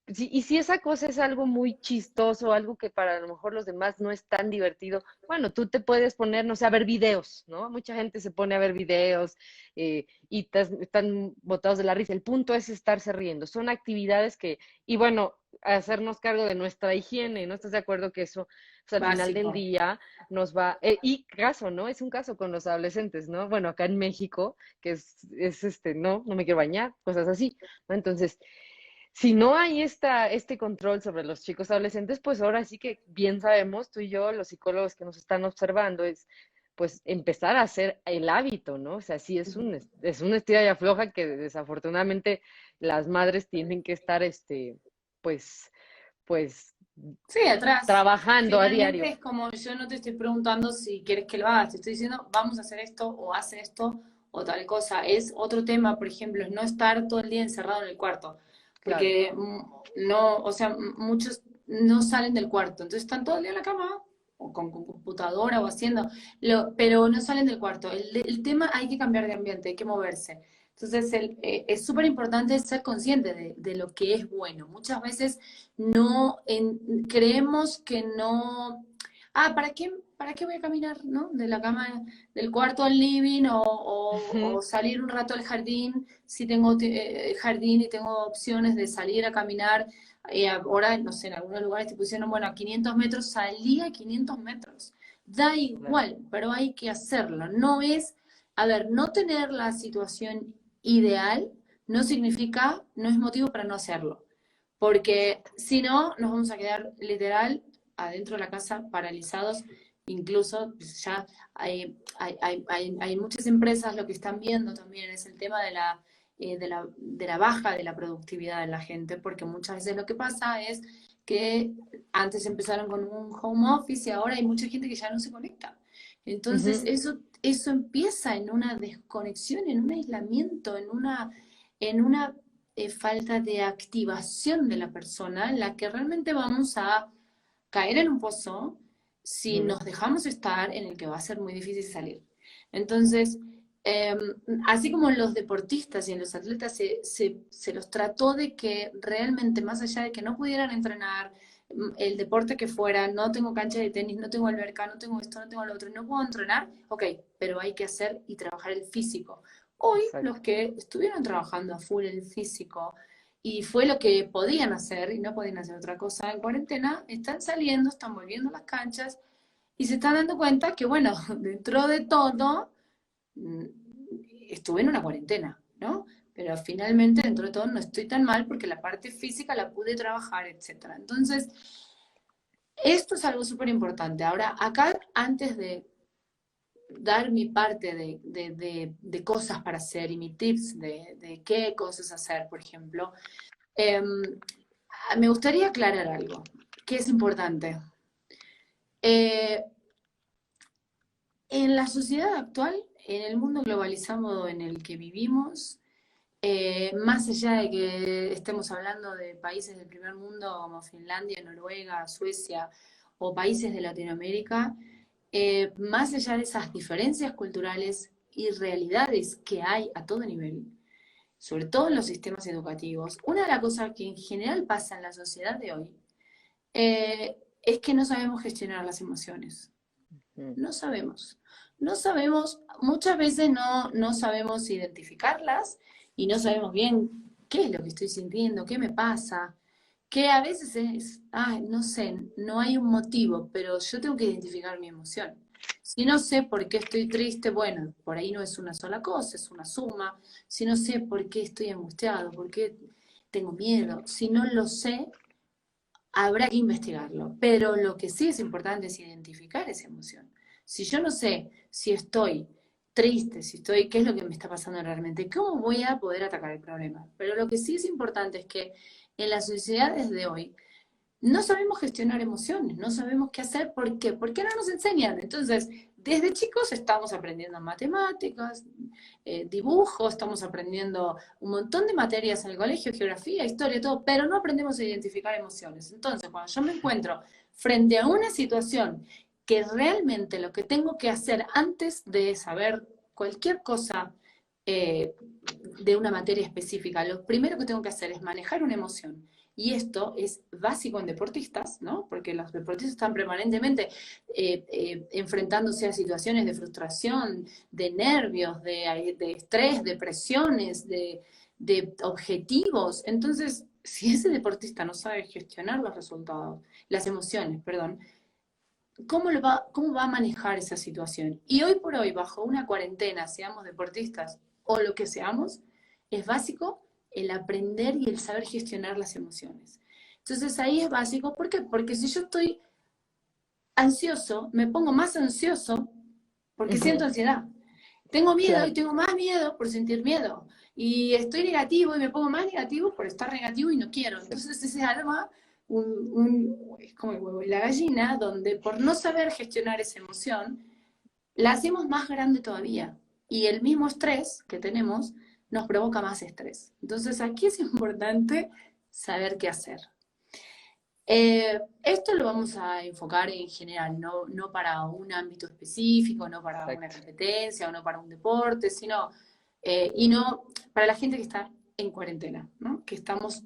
sí, y si esa cosa es algo muy chistoso, algo que para a lo mejor los demás no es tan divertido, bueno, tú te puedes poner, no sé, a ver videos, ¿no? Mucha gente se pone a ver videos y están botados de la risa. El punto es estarse riendo. Son actividades y bueno, hacernos cargo de nuestra higiene, ¿no? ¿Estás de acuerdo que eso, pues, al final del Básico. día nos va, y caso, ¿no? Es un caso con los adolescentes, ¿no? Bueno, acá en México, que no, no me quiero bañar, cosas así, ¿no? Entonces, si no hay este control sobre los chicos adolescentes, pues ahora sí que bien sabemos, tú y yo, los psicólogos que nos están observando, es pues empezar a hacer el hábito, ¿no? O sea, sí es una estira y afloja que desafortunadamente las madres tienen que estar, pues, pues, Sí, atrás. trabajando a Finalmente diario. es como yo no te estoy preguntando si quieres que lo hagas, te estoy diciendo vamos a hacer esto o hace esto o tal cosa. Es otro tema, por ejemplo, es no estar todo el día encerrado en el cuarto, Claro, porque no, o sea, muchos no salen del cuarto, entonces están todo el día en la cama o con computadora o haciendo, pero no salen del cuarto. El tema hay que cambiar de ambiente, hay que moverse. Entonces es súper importante ser consciente de lo que es bueno. Muchas veces no creemos que no. Ah, para qué voy a caminar, ¿no? De la cama, del cuarto al living o salir un rato al jardín, si tengo jardín y tengo opciones de salir a caminar. Ahora, no sé, en algunos lugares te pusieron, bueno, a 500 metros, salí a 500 metros. Da claro, igual, pero hay que hacerlo. No es, a ver, no tener la situación ideal no significa, no es motivo para no hacerlo. Porque exacto, si no, nos vamos a quedar literal adentro de la casa paralizados. Incluso pues, ya hay muchas empresas lo que están viendo también es el tema de la baja de la productividad de la gente, porque muchas veces lo que pasa es que antes empezaron con un home office y ahora hay mucha gente que ya no se conecta. Entonces ujú, eso empieza en una desconexión, en un aislamiento, en una falta de activación de la persona, en la que realmente vamos a caer en un pozo si Ujú. nos dejamos estar en el que va a ser muy difícil salir. Entonces, eh, así como en los deportistas y en los atletas se los trató de que realmente, más allá de que no pudieran entrenar, el deporte que fuera, no tengo cancha de tenis, no tengo alberca, no tengo esto, no tengo lo otro, no puedo entrenar, ok, pero hay que hacer y trabajar el físico. Hoy los Exacto. que estuvieron trabajando a full el físico y fue lo que podían hacer y no podían hacer otra cosa en cuarentena, están saliendo, están volviendo a las canchas y se están dando cuenta que, bueno, dentro de todo, mm, estuve en una cuarentena, ¿no? Pero finalmente, dentro de todo, no estoy tan mal porque la parte física la pude trabajar, etcétera. Entonces, esto es algo súper importante. Ahora, acá, antes de dar mi parte de cosas para hacer y mi tips de qué cosas hacer, por ejemplo, eh, me gustaría aclarar algo que es importante. Eh, en la sociedad actual, en el mundo globalizado en el que vivimos, más allá de que estemos hablando de países del primer mundo como Finlandia, Noruega, Suecia o países de Latinoamérica, más allá de esas diferencias culturales y realidades que hay a todo nivel, sobre todo en los sistemas educativos, una de las cosas que en general pasa en la sociedad de hoy es que no sabemos gestionar las emociones. Ujú. No sabemos. No sabemos, muchas veces no sabemos identificarlas y no sabemos bien qué es lo que estoy sintiendo, qué me pasa, que a veces es, ay, no sé, no hay un motivo, pero yo tengo que identificar mi emoción. Si no sé por qué estoy triste, bueno, por ahí no es una sola cosa, es una suma. Si no sé por qué estoy angustiado, por qué tengo miedo, si no lo sé, habrá que investigarlo, pero lo que sí es importante es identificar esa emoción. Si yo no sé si estoy triste, si estoy, qué es lo que me está pasando realmente, ¿cómo voy a poder atacar el problema? Pero lo que sí es importante es que en las sociedades de hoy no sabemos gestionar emociones, no sabemos qué hacer, ¿por qué? Porque no nos enseñan. Entonces, desde chicos estamos aprendiendo matemáticas, dibujo, estamos aprendiendo un montón de materias en el colegio, geografía, historia, todo, pero no aprendemos a identificar emociones. Entonces, cuando yo me encuentro frente a una situación que realmente lo que tengo que hacer antes de saber cualquier cosa de una materia específica, lo primero que tengo que hacer es manejar una emoción. Y esto es básico en deportistas, ¿no? Porque los deportistas están permanentemente enfrentándose a situaciones de frustración, de nervios, de estrés, de presiones, de objetivos. Entonces, si ese deportista no sabe gestionar los resultados, las emociones, perdón, cómo va a manejar esa situación? Y hoy por hoy, bajo una cuarentena, seamos deportistas o lo que seamos, es básico el aprender y el saber gestionar las emociones. Entonces ahí es básico, ¿por qué? Porque si yo estoy ansioso, me pongo más ansioso porque Ujú. siento ansiedad. Tengo miedo y Claro. tengo más miedo por sentir miedo. Y estoy negativo y me pongo más negativo por estar negativo y no quiero. Sí. Entonces ese alma, es como el huevo y la gallina, donde por no saber gestionar esa emoción, la hacemos más grande todavía. Y el mismo estrés que tenemos nos provoca más estrés. Entonces aquí es importante saber qué hacer. Esto lo vamos a enfocar en general, no para un ámbito específico, no para una Exacto. competencia o no para un deporte, sino, y no para la gente que está en cuarentena, ¿no? Que estamos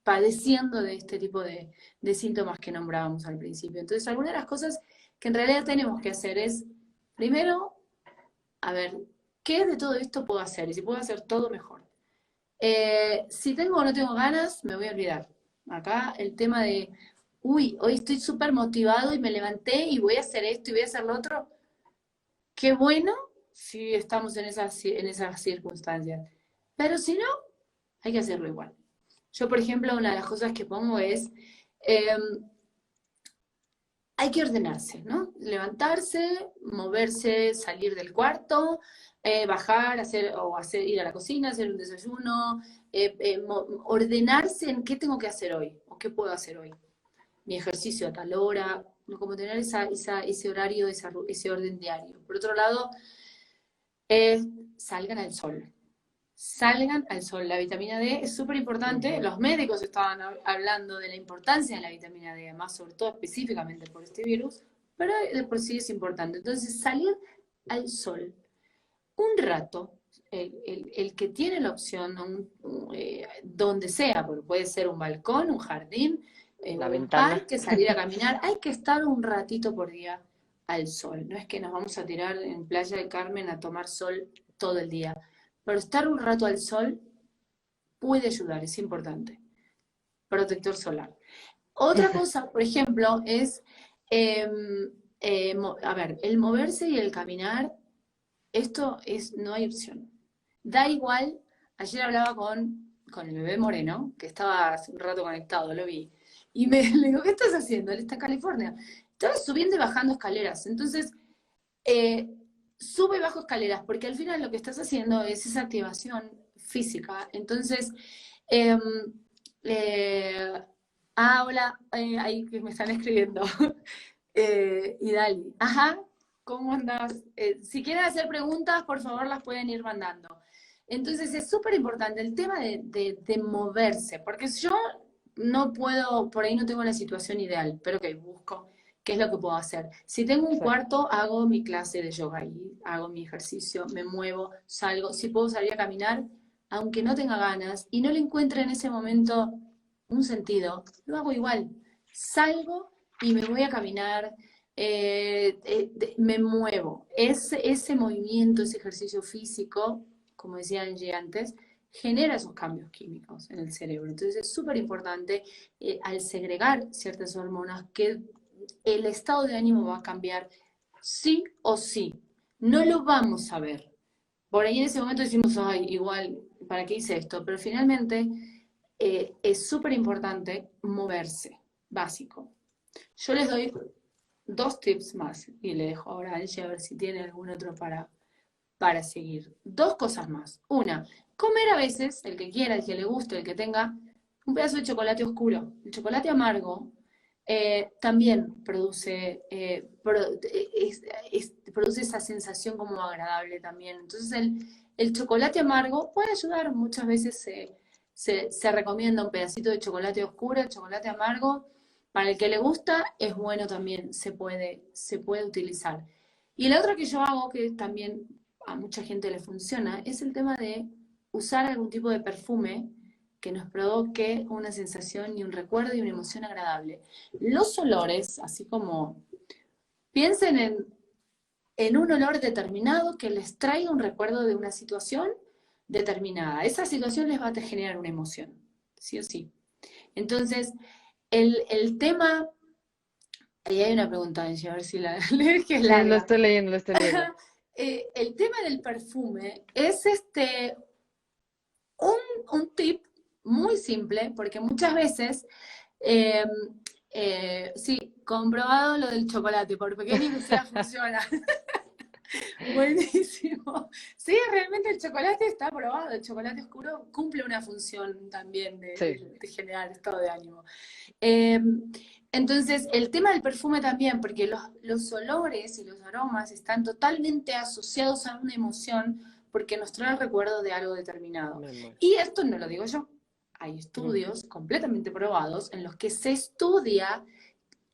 padeciendo de este tipo de síntomas que nombrábamos al principio. Entonces, algunas de las cosas que en realidad tenemos que hacer es, primero, a ver, ¿qué de todo esto puedo hacer? Y si puedo hacer todo mejor. Si tengo o no tengo ganas, me voy a olvidar. Acá el tema de, uy, hoy estoy súper motivado y me levanté y voy a hacer esto y voy a hacer lo otro. Qué bueno si estamos en esas circunstancias. Pero si no, hay que hacerlo igual. Yo, por ejemplo, una de las cosas que pongo es, eh, hay que ordenarse, ¿no? Levantarse, moverse, salir del cuarto, bajar, ir a la cocina, hacer un desayuno, ordenarse en qué tengo que hacer hoy o qué puedo hacer hoy. Mi ejercicio a tal hora, ¿no? Como tener ese horario, ese orden diario. Por otro lado, salgan al sol. salgan al sol. La vitamina D es súper importante. Ujú. Los médicos estaban hablando de la importancia de la vitamina D, además, sobre todo específicamente por este virus, pero de por sí es importante. Entonces, salir al sol un rato, el que tiene la opción, donde sea, porque puede ser un balcón, un jardín, La o un ventana. parque, salir a caminar, hay que estar un ratito por día al sol. No es que nos vamos a tirar en Playa del Carmen a tomar sol todo el día, pero estar un rato al sol puede ayudar, es importante. Protector solar. Otra cosa, por ejemplo, es, eh, a ver, el moverse y el caminar, esto es, no hay opción. Da igual, ayer hablaba con el bebé Moreno, que estaba hace un rato conectado, lo vi, y le digo, ¿qué estás haciendo? Él está en California. Estaba subiendo y bajando escaleras. Entonces, eh, sube y bajo escaleras, porque al final lo que estás haciendo es esa activación física. Entonces, eh, eh, hola, ahí que me están escribiendo. Y Dali, ajá, ¿cómo andas? Si quieren hacer preguntas, por favor las pueden ir mandando. Entonces es súper importante el tema de moverse, porque yo no puedo, por ahí no tengo la situación ideal, pero que busco qué es lo que puedo hacer. Si tengo un Exacto. cuarto, hago mi clase de yoga ahí, hago mi ejercicio, me muevo, salgo. Si puedo salir a caminar, aunque no tenga ganas y no le encuentre en ese momento un sentido, lo hago igual. Salgo y me voy a caminar, me muevo. Ese movimiento, ese ejercicio físico, como decía Angie antes, genera esos cambios químicos en el cerebro. Entonces es súper importante, al segregar ciertas hormonas, que el estado de ánimo va a cambiar sí o sí. No lo vamos a ver. Por ahí en ese momento decimos, ay, igual, ¿para qué hice esto? Pero finalmente es súper importante moverse, básico. Yo les doy dos tips más y le dejo ahora a ella a ver si tiene algún otro para seguir. Dos cosas más. Una, comer a veces, el que quiera, el que le guste, el que tenga, un pedazo de chocolate oscuro. El chocolate amargo también produce, produce esa sensación como agradable también. Entonces el chocolate amargo puede ayudar. Muchas veces se recomienda un pedacito de chocolate oscuro, el chocolate amargo. Para el que le gusta, es bueno también, se puede utilizar. Y la otra que yo hago, que también a mucha gente le funciona, es el tema de usar algún tipo de perfume que nos provoque una sensación y un recuerdo y una emoción agradable. Los olores, así como piensen en un olor determinado que les traiga un recuerdo de una situación determinada. Esa situación les va a generar una emoción, sí o sí. Entonces, el tema, ahí hay una pregunta, a ver si la que es Sí, lo larga. estoy leyendo, lo estoy leyendo. El tema del perfume es un, un tip muy simple, porque muchas veces, eh, sí, comprobado lo del chocolate, por pequeño que sea, funciona. Buenísimo. Sí, realmente el chocolate está probado. El chocolate oscuro cumple una función también Sí. de generar estado de ánimo. Eh, entonces, el tema del perfume también, porque los olores y los aromas están totalmente asociados a una emoción porque nos trae el recuerdo de algo determinado. Memoria. Y esto no lo digo yo. Hay Ujú. estudios completamente probados en los que se estudia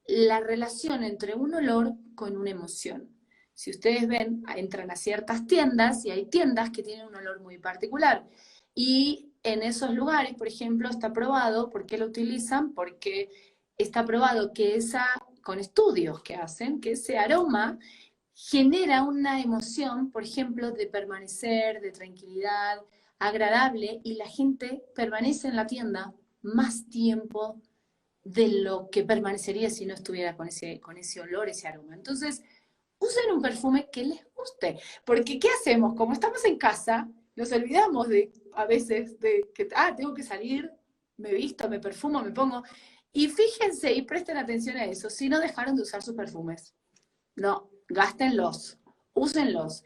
la relación entre un olor con una emoción. Si ustedes ven, entran a ciertas tiendas y hay tiendas que tienen un olor muy particular. Y en esos lugares, por ejemplo, está probado, ¿por qué lo utilizan? Porque está probado que con estudios que hacen, que ese aroma genera una emoción, por ejemplo, de permanecer, de tranquilidad, agradable, y la gente permanece en la tienda más tiempo de lo que permanecería si no estuviera con ese olor, ese aroma. Entonces, usen un perfume que les guste, porque ¿qué hacemos? Como estamos en casa, nos olvidamos a veces de que, tengo que salir, me visto, me perfumo, me pongo, y fíjense y presten atención a eso, si no dejaron de usar sus perfumes. No, gástenlos, úsenlos.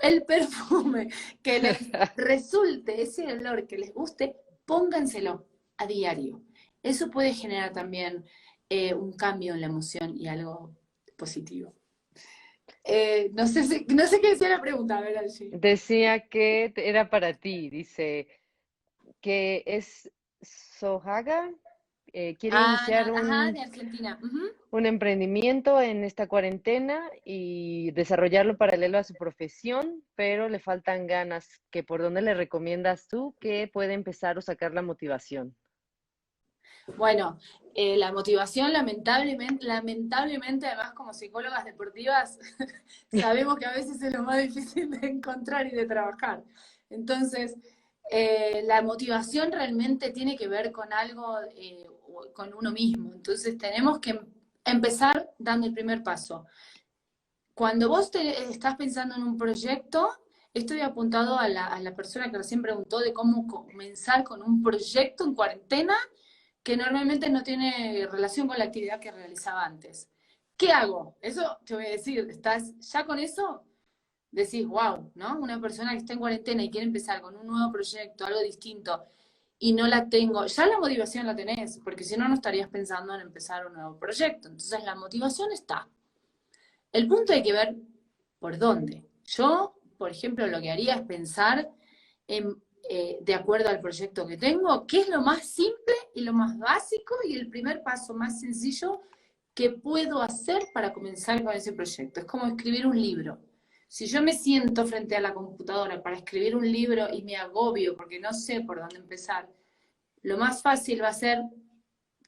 El perfume que les resulte, ese olor que les guste, pónganselo a diario. Eso puede generar también un cambio en la emoción y algo positivo. No sé qué decía la pregunta, a ver, Angie. Decía que era para ti, dice que es Sohaga, quiere Ah, iniciar ajá, de Argentina. Ujú. un emprendimiento en esta cuarentena y desarrollarlo paralelo a su profesión, pero le faltan ganas. ¿Que por dónde le recomiendas tú que puede empezar o sacar la motivación? Bueno, la motivación, lamentablemente, además como psicólogas deportivas, sabemos que a veces es lo más difícil de encontrar y de trabajar. Entonces, la motivación realmente tiene que ver con algo, con uno mismo. Entonces, tenemos que empezar dando el primer paso. Cuando vos estás pensando en un proyecto, estoy apuntado a la persona que recién preguntó de cómo comenzar con un proyecto en cuarentena que normalmente no tiene relación con la actividad que realizaba antes. ¿Qué hago? Eso te voy a decir, estás ya con eso, decís, wow, ¿no? Una persona que está en cuarentena y quiere empezar con un nuevo proyecto, algo distinto, y no la tengo, ya la motivación la tenés, porque si no, no estarías pensando en empezar un nuevo proyecto. Entonces la motivación está. El punto hay que ver por dónde. Yo, por ejemplo, lo que haría es pensar en, de acuerdo al proyecto que tengo, qué es lo más simple y lo más básico y el primer paso más sencillo que puedo hacer para comenzar con ese proyecto. Es como escribir un libro. Si yo me siento frente a la computadora para escribir un libro y me agobio porque no sé por dónde empezar, lo más fácil va a ser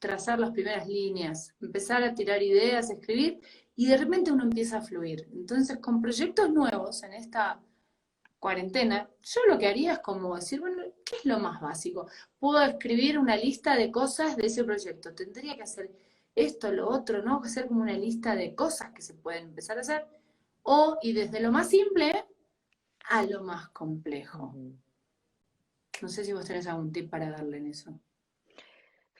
trazar las primeras líneas, empezar a tirar ideas, escribir, y de repente uno empieza a fluir. Entonces, con proyectos nuevos en esta cuarentena, yo lo que haría es como decir, bueno, ¿qué es lo más básico? Puedo escribir una lista de cosas de ese proyecto. Tendría que hacer esto, lo otro, ¿no? Hacer como una lista de cosas que se pueden empezar a hacer. O, y desde lo más simple a lo más complejo. Ujú. No sé si vos tenés algún tip para darle en eso.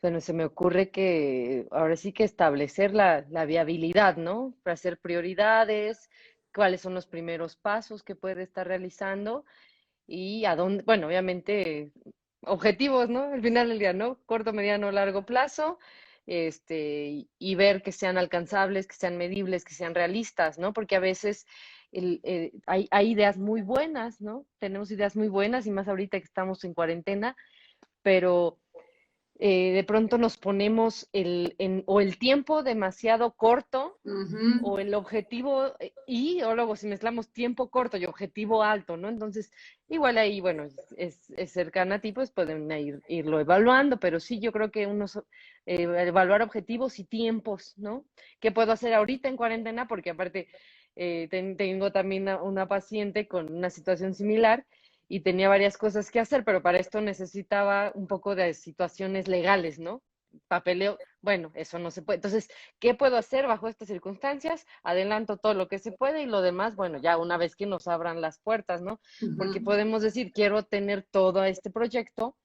Bueno, se me ocurre que ahora sí que establecer la viabilidad, ¿no? Para hacer prioridades, cuáles son los primeros pasos que puede estar realizando y a dónde, bueno, obviamente objetivos, ¿no? Al final del día, ¿no? Corto, mediano, largo plazo, y ver que sean alcanzables, que sean medibles, que sean realistas, ¿no? Porque a veces hay ideas muy buenas, ¿no? Tenemos ideas muy buenas y más ahorita que estamos en cuarentena, pero de pronto nos ponemos o el tiempo demasiado corto Ujú. o el objetivo, o luego si mezclamos tiempo corto y objetivo alto, ¿no? Entonces, igual ahí, bueno, es cercana a ti, pues pueden irlo evaluando, pero sí, yo creo que evaluar objetivos y tiempos, ¿no? ¿Qué puedo hacer ahorita en cuarentena? Porque aparte, tengo también una paciente con una situación similar y tenía varias cosas que hacer, pero para esto necesitaba un poco de situaciones legales, ¿no? Papeleo, bueno, eso no se puede. Entonces, ¿qué puedo hacer bajo estas circunstancias? Adelanto todo lo que se puede y lo demás, bueno, ya una vez que nos abran las puertas, ¿no? Porque Ujú. podemos decir, quiero tener todo este proyecto,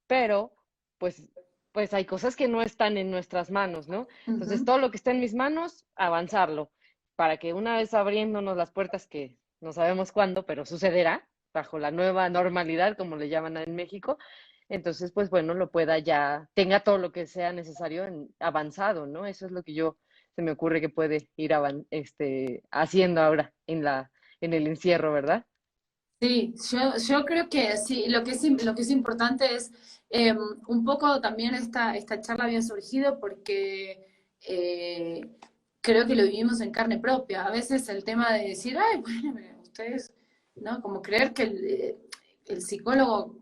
pero pues, pues hay cosas que no están en nuestras manos, ¿no? Entonces, Ujú. todo lo que está en mis manos, avanzarlo, para que una vez abriéndonos las puertas, que no sabemos cuándo, pero sucederá, bajo la nueva normalidad, como le llaman en México, entonces, pues bueno, lo pueda ya, tenga todo lo que sea necesario avanzado, ¿no? Eso es lo que se me ocurre que puede ir haciendo ahora en el encierro, ¿verdad? Sí, yo creo que sí, lo que es importante es un poco también esta charla había surgido porque eh, creo que lo vivimos en carne propia. A veces el tema de decir, ay, bueno, ustedes, ¿no? Como creer que el psicólogo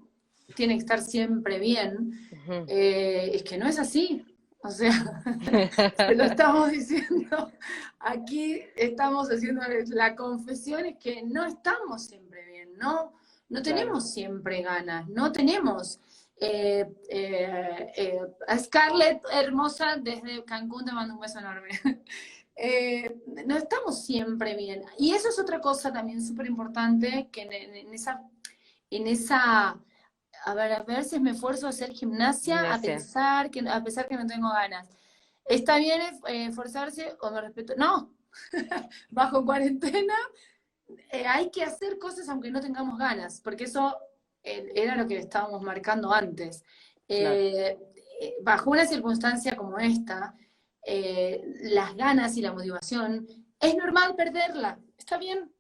tiene que estar siempre bien, Ujú. es que no es así. O sea, se lo estamos diciendo. Aquí estamos haciendo la confesión es que no estamos siempre bien, no Claro. tenemos siempre ganas, no tenemos. A Scarlett, hermosa, desde Cancún te mando un beso enorme. No estamos siempre bien. Y eso es otra cosa también súper importante, que en esa, a ver si me esfuerzo a hacer gimnasia, Gimnasia. a pesar que no tengo ganas. ¿Está bien esforzarse o me respeto? No, bajo cuarentena hay que hacer cosas aunque no tengamos ganas, porque eso era lo que estábamos marcando antes. Claro. Eh, Bajo una circunstancia como esta, las ganas y la motivación, es normal perderla, está bien,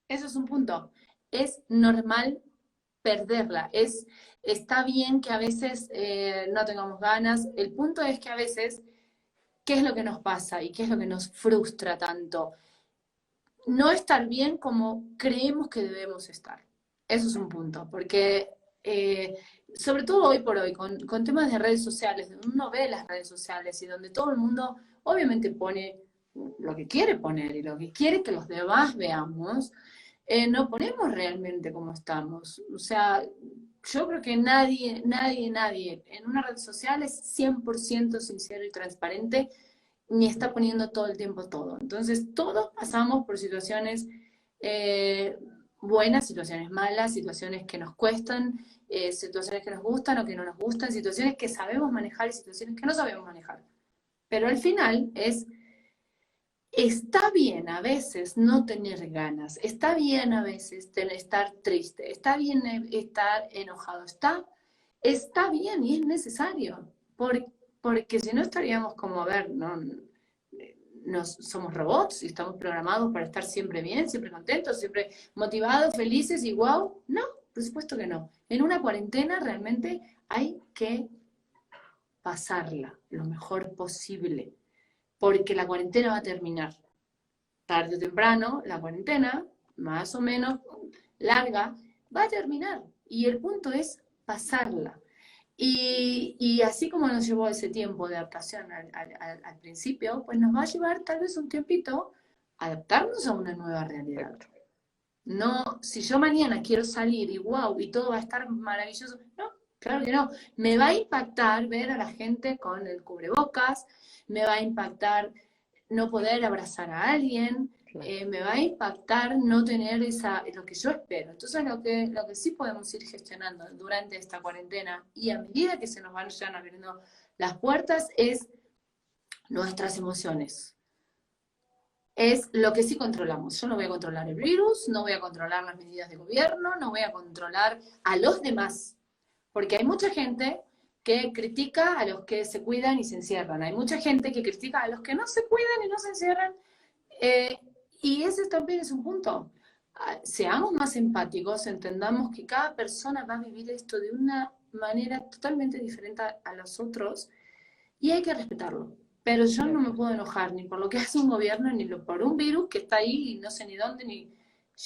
eso es un punto. Es normal perderla. Está bien que a veces no tengamos ganas. El punto es que a veces, ¿qué es lo que nos pasa y qué es lo que nos frustra tanto? No estar bien como creemos que debemos estar. Eso es un punto, porque sobre todo hoy por hoy, con temas de redes sociales, donde uno ve las redes sociales y donde todo el mundo obviamente pone lo que quiere poner y lo que quiere que los demás veamos, no ponemos realmente como estamos. O sea, yo creo que nadie en una red social es 100% sincero y transparente, ni está poniendo todo el tiempo todo. Entonces, todos pasamos por situaciones eh, buenas, situaciones malas, situaciones que nos cuestan, situaciones que nos gustan o que no nos gustan, situaciones que sabemos manejar y situaciones que no sabemos manejar. Pero al final está bien a veces no tener ganas, está bien a veces estar triste, está bien estar enojado, está bien y es necesario, porque si no estaríamos como, a ver, no, somos robots y estamos programados para estar siempre bien, siempre contentos, siempre motivados, felices y wow. No, por supuesto que no. En una cuarentena realmente hay que pasarla lo mejor posible, porque la cuarentena va a terminar. Tarde o temprano, la cuarentena, más o menos larga, va a terminar. Y el punto es pasarla. Y así como nos llevó ese tiempo de adaptación al principio, pues nos va a llevar tal vez un tiempito a adaptarnos a una nueva realidad. Perfecto. No, si yo mañana quiero salir y wow, y todo va a estar maravilloso, no, claro que no. Me va a impactar ver a la gente con el cubrebocas, me va a impactar no poder abrazar a alguien, Claro. me va a impactar no tener lo que yo espero. Entonces lo que sí podemos ir gestionando durante esta cuarentena y a medida que se nos vayan abriendo las puertas es nuestras emociones. Es lo que sí controlamos. Yo no voy a controlar el virus, no voy a controlar las medidas de gobierno, no voy a controlar a los demás, porque hay mucha gente que critica a los que se cuidan y se encierran. Hay mucha gente que critica a los que no se cuidan y no se encierran. Eh, y ese también es un punto. Seamos más empáticos, entendamos que cada persona va a vivir esto de una manera totalmente diferente a los otros y hay que respetarlo. Pero yo De no me acuerdo. puedo enojar ni por lo que hace un gobierno, ni por un virus que está ahí y no sé ni dónde ni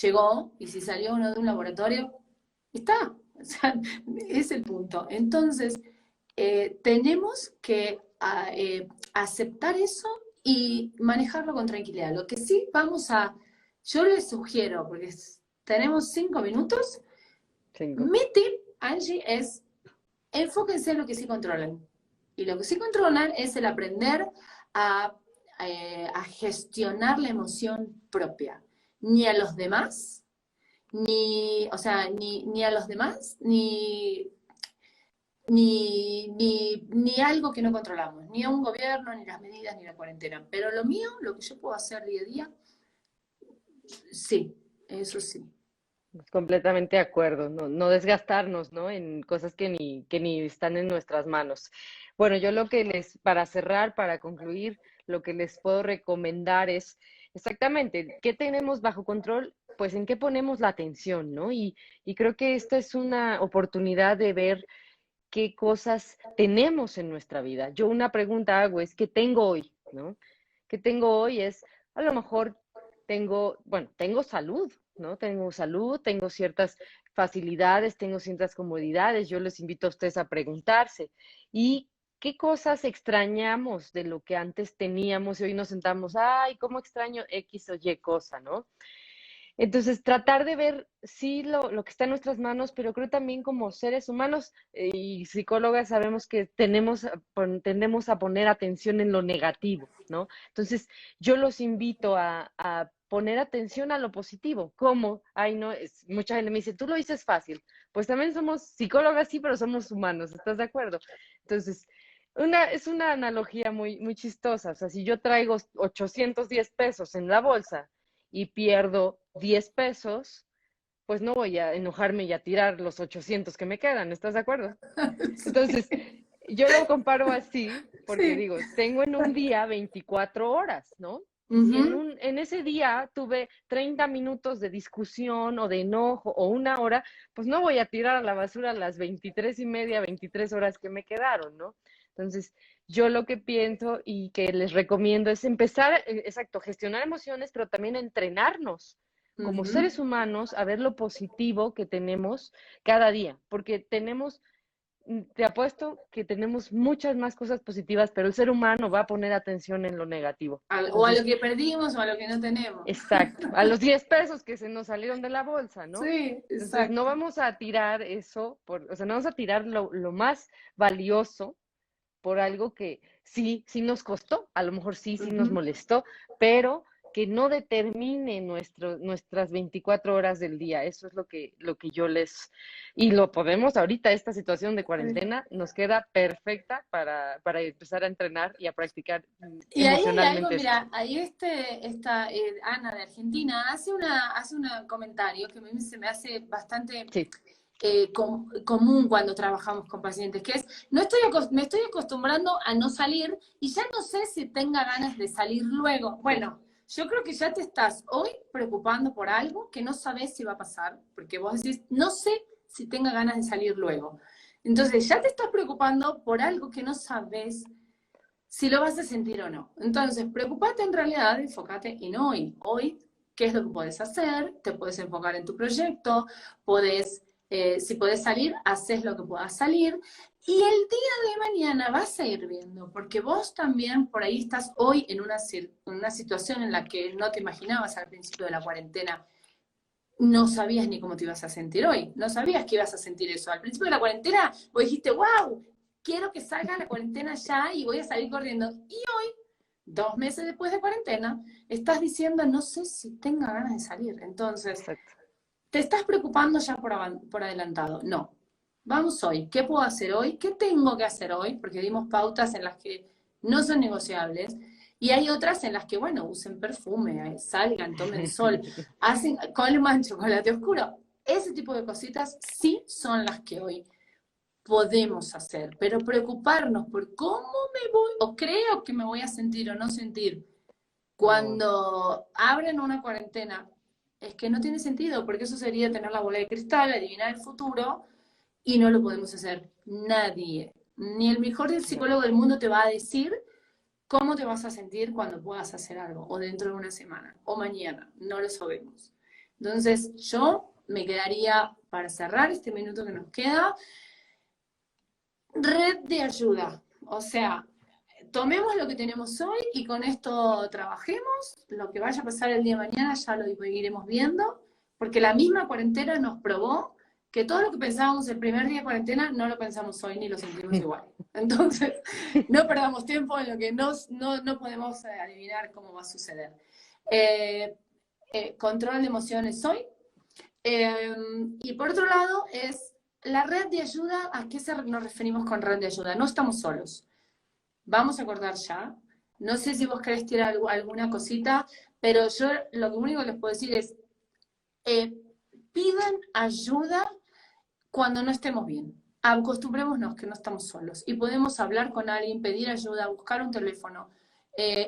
llegó, y si salió uno de un laboratorio, está. O sea, es el punto. Entonces, tenemos que aceptar eso y manejarlo con tranquilidad. Lo que sí yo les sugiero, porque tenemos 5 minutos, 5. mi tip, Angie, es enfóquense en lo que sí controlan. Y lo que sí controlan es el aprender a, a gestionar la emoción propia. Ni a los demás, o sea, ni a los demás, ni algo que no controlamos, ni a un gobierno, ni las medidas, ni la cuarentena. Pero lo mío, lo que yo puedo hacer día a día, sí, eso sí. Completamente de acuerdo, no, no desgastarnos, ¿no? En cosas que ni están en nuestras manos. Bueno, yo lo que para cerrar, para concluir, lo que les puedo recomendar es exactamente qué tenemos bajo control, pues en qué ponemos la atención, ¿no? Y creo que esta es una oportunidad de ver qué cosas tenemos en nuestra vida. Yo una pregunta hago es, ¿qué tengo hoy? ¿No? ¿Qué tengo hoy? Es, a lo mejor tengo salud, ¿no? Tengo salud, tengo ciertas facilidades, tengo ciertas comodidades. Yo les invito a ustedes a preguntarse. ¿Y qué cosas extrañamos de lo que antes teníamos y hoy nos sentamos, ay, cómo extraño X o Y cosa, ¿no? Entonces, tratar de ver, sí, lo que está en nuestras manos, pero creo también como seres humanos y psicólogas sabemos que tendemos a poner atención en lo negativo, ¿no? Entonces, yo los invito a poner atención a lo positivo. ¿Cómo? Ay, no, mucha gente me dice, tú lo dices fácil. Pues también somos psicólogas, sí, pero somos humanos, ¿estás de acuerdo? Entonces, es una analogía muy, muy chistosa. O sea, si yo traigo 810 pesos en la bolsa, y pierdo 10 pesos, pues no voy a enojarme y a tirar los 800 que me quedan, ¿estás de acuerdo? Entonces, yo lo comparo así, porque Sí, digo, tengo en un día 24 horas, ¿no? Si Ujú. en ese día tuve 30 minutos de discusión o de enojo o una hora, pues no voy a tirar a la basura las 23:30, 23 horas que me quedaron, ¿no? Entonces, yo lo que pienso y que les recomiendo es empezar, exacto, gestionar emociones, pero también entrenarnos como Ujú. seres humanos a ver lo positivo que tenemos cada día, porque te apuesto que tenemos muchas más cosas positivas, pero el ser humano va a poner atención en lo negativo. O a lo Entonces, que perdimos o a lo que no tenemos. exacto, a los 10 pesos que se nos salieron de la bolsa, ¿no? Sí, Entonces, no exacto. vamos a tirar eso, o sea, no vamos a tirar lo más valioso por algo que sí nos costó, a lo mejor sí nos Ujú. molestó, pero que no determine nuestras 24 horas del día. Eso es lo que yo y lo podemos ahorita, esta situación de Sí. cuarentena nos queda perfecta para empezar a entrenar y a practicar Y ahí hay algo, emocionalmente esto. mira, ahí esta Ana de Argentina hace un comentario que a mí se me hace bastante Sí, común cuando trabajamos con pacientes, que es, me estoy acostumbrando a no salir y ya no sé si tenga ganas de salir luego. sí. Bueno, yo creo que ya te estás hoy preocupando por algo que no sabes si va a pasar, porque vos decís, no sé si tenga ganas de salir luego. Entonces ya te estás preocupando por algo que no sabes si lo vas a sentir o no. Entonces, preocupate en realidad, enfócate en hoy. Hoy, ¿qué es lo que puedes hacer? Te puedes enfocar en tu proyecto, si puedes salir, haces lo que puedas salir. Y el día de mañana vas a ir viendo, porque vos también por ahí estás hoy en una situación en la que no te imaginabas al principio de la cuarentena. No sabías ni cómo te ibas a sentir hoy, no sabías que ibas a sentir eso. Al principio de la cuarentena, vos dijiste, wow, quiero que salga la cuarentena ya y voy a salir corriendo. Y 2 meses después de cuarentena, estás diciendo, no sé si tenga ganas de salir. Entonces, Exacto. te estás preocupando ya por adelantado. No. Vamos hoy. ¿Qué puedo hacer hoy? ¿Qué tengo que hacer hoy? Porque dimos pautas en las que no son negociables. Y hay otras en las que, bueno, usen perfume, salgan, tomen sol, coman chocolate oscuro. Ese tipo de cositas sí son las que hoy podemos hacer. Pero preocuparnos por cómo me voy, o creo que me voy a sentir o no sentir No, cuando abren una cuarentena, es que no tiene sentido, porque eso sería tener la bola de cristal, adivinar el futuro, y no lo podemos hacer nadie. Ni el mejor no. psicólogo del mundo te va a decir cómo te vas a sentir cuando puedas hacer algo, o dentro de una semana, o mañana, no lo sabemos. Entonces, yo me quedaría, para cerrar este minuto que nos queda, red de ayuda. O sea, tomemos lo que tenemos hoy y con esto trabajemos. Lo que vaya a pasar el día de mañana ya lo iremos viendo, porque la misma cuarentena nos probó que todo lo que pensábamos el primer día de cuarentena no lo pensamos hoy ni lo sentimos igual. Entonces, no perdamos tiempo en lo que no podemos adivinar cómo va a suceder. Eh, Control de emociones hoy. Eh, y por otro lado, es la red de ayuda. ¿A qué nos referimos con red de ayuda? No estamos solos. Vamos a acordar ya. No sé si vos querés tirar alguna cosita, pero yo lo único que les puedo decir es, eh, pidan ayuda cuando no estemos bien. Acostumbrémonos que no estamos solos y podemos hablar con alguien, pedir ayuda, buscar un teléfono.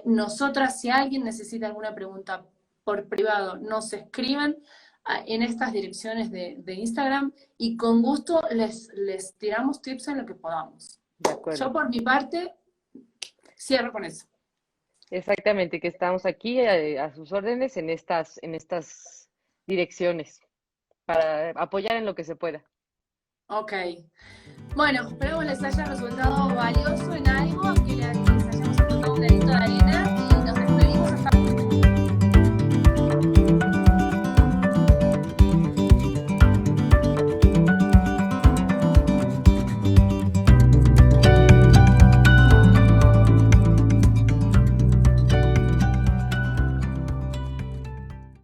Nosotras, si alguien necesita alguna pregunta por privado, nos escriben en estas direcciones de Instagram y con gusto les tiramos tips en lo que podamos. De Yo acuerdo. por mi parte cierro con eso. Exactamente, que estamos aquí a sus órdenes en estas direcciones para apoyar en lo que se pueda. Ok. Bueno, esperemos les haya resultado valioso en algo.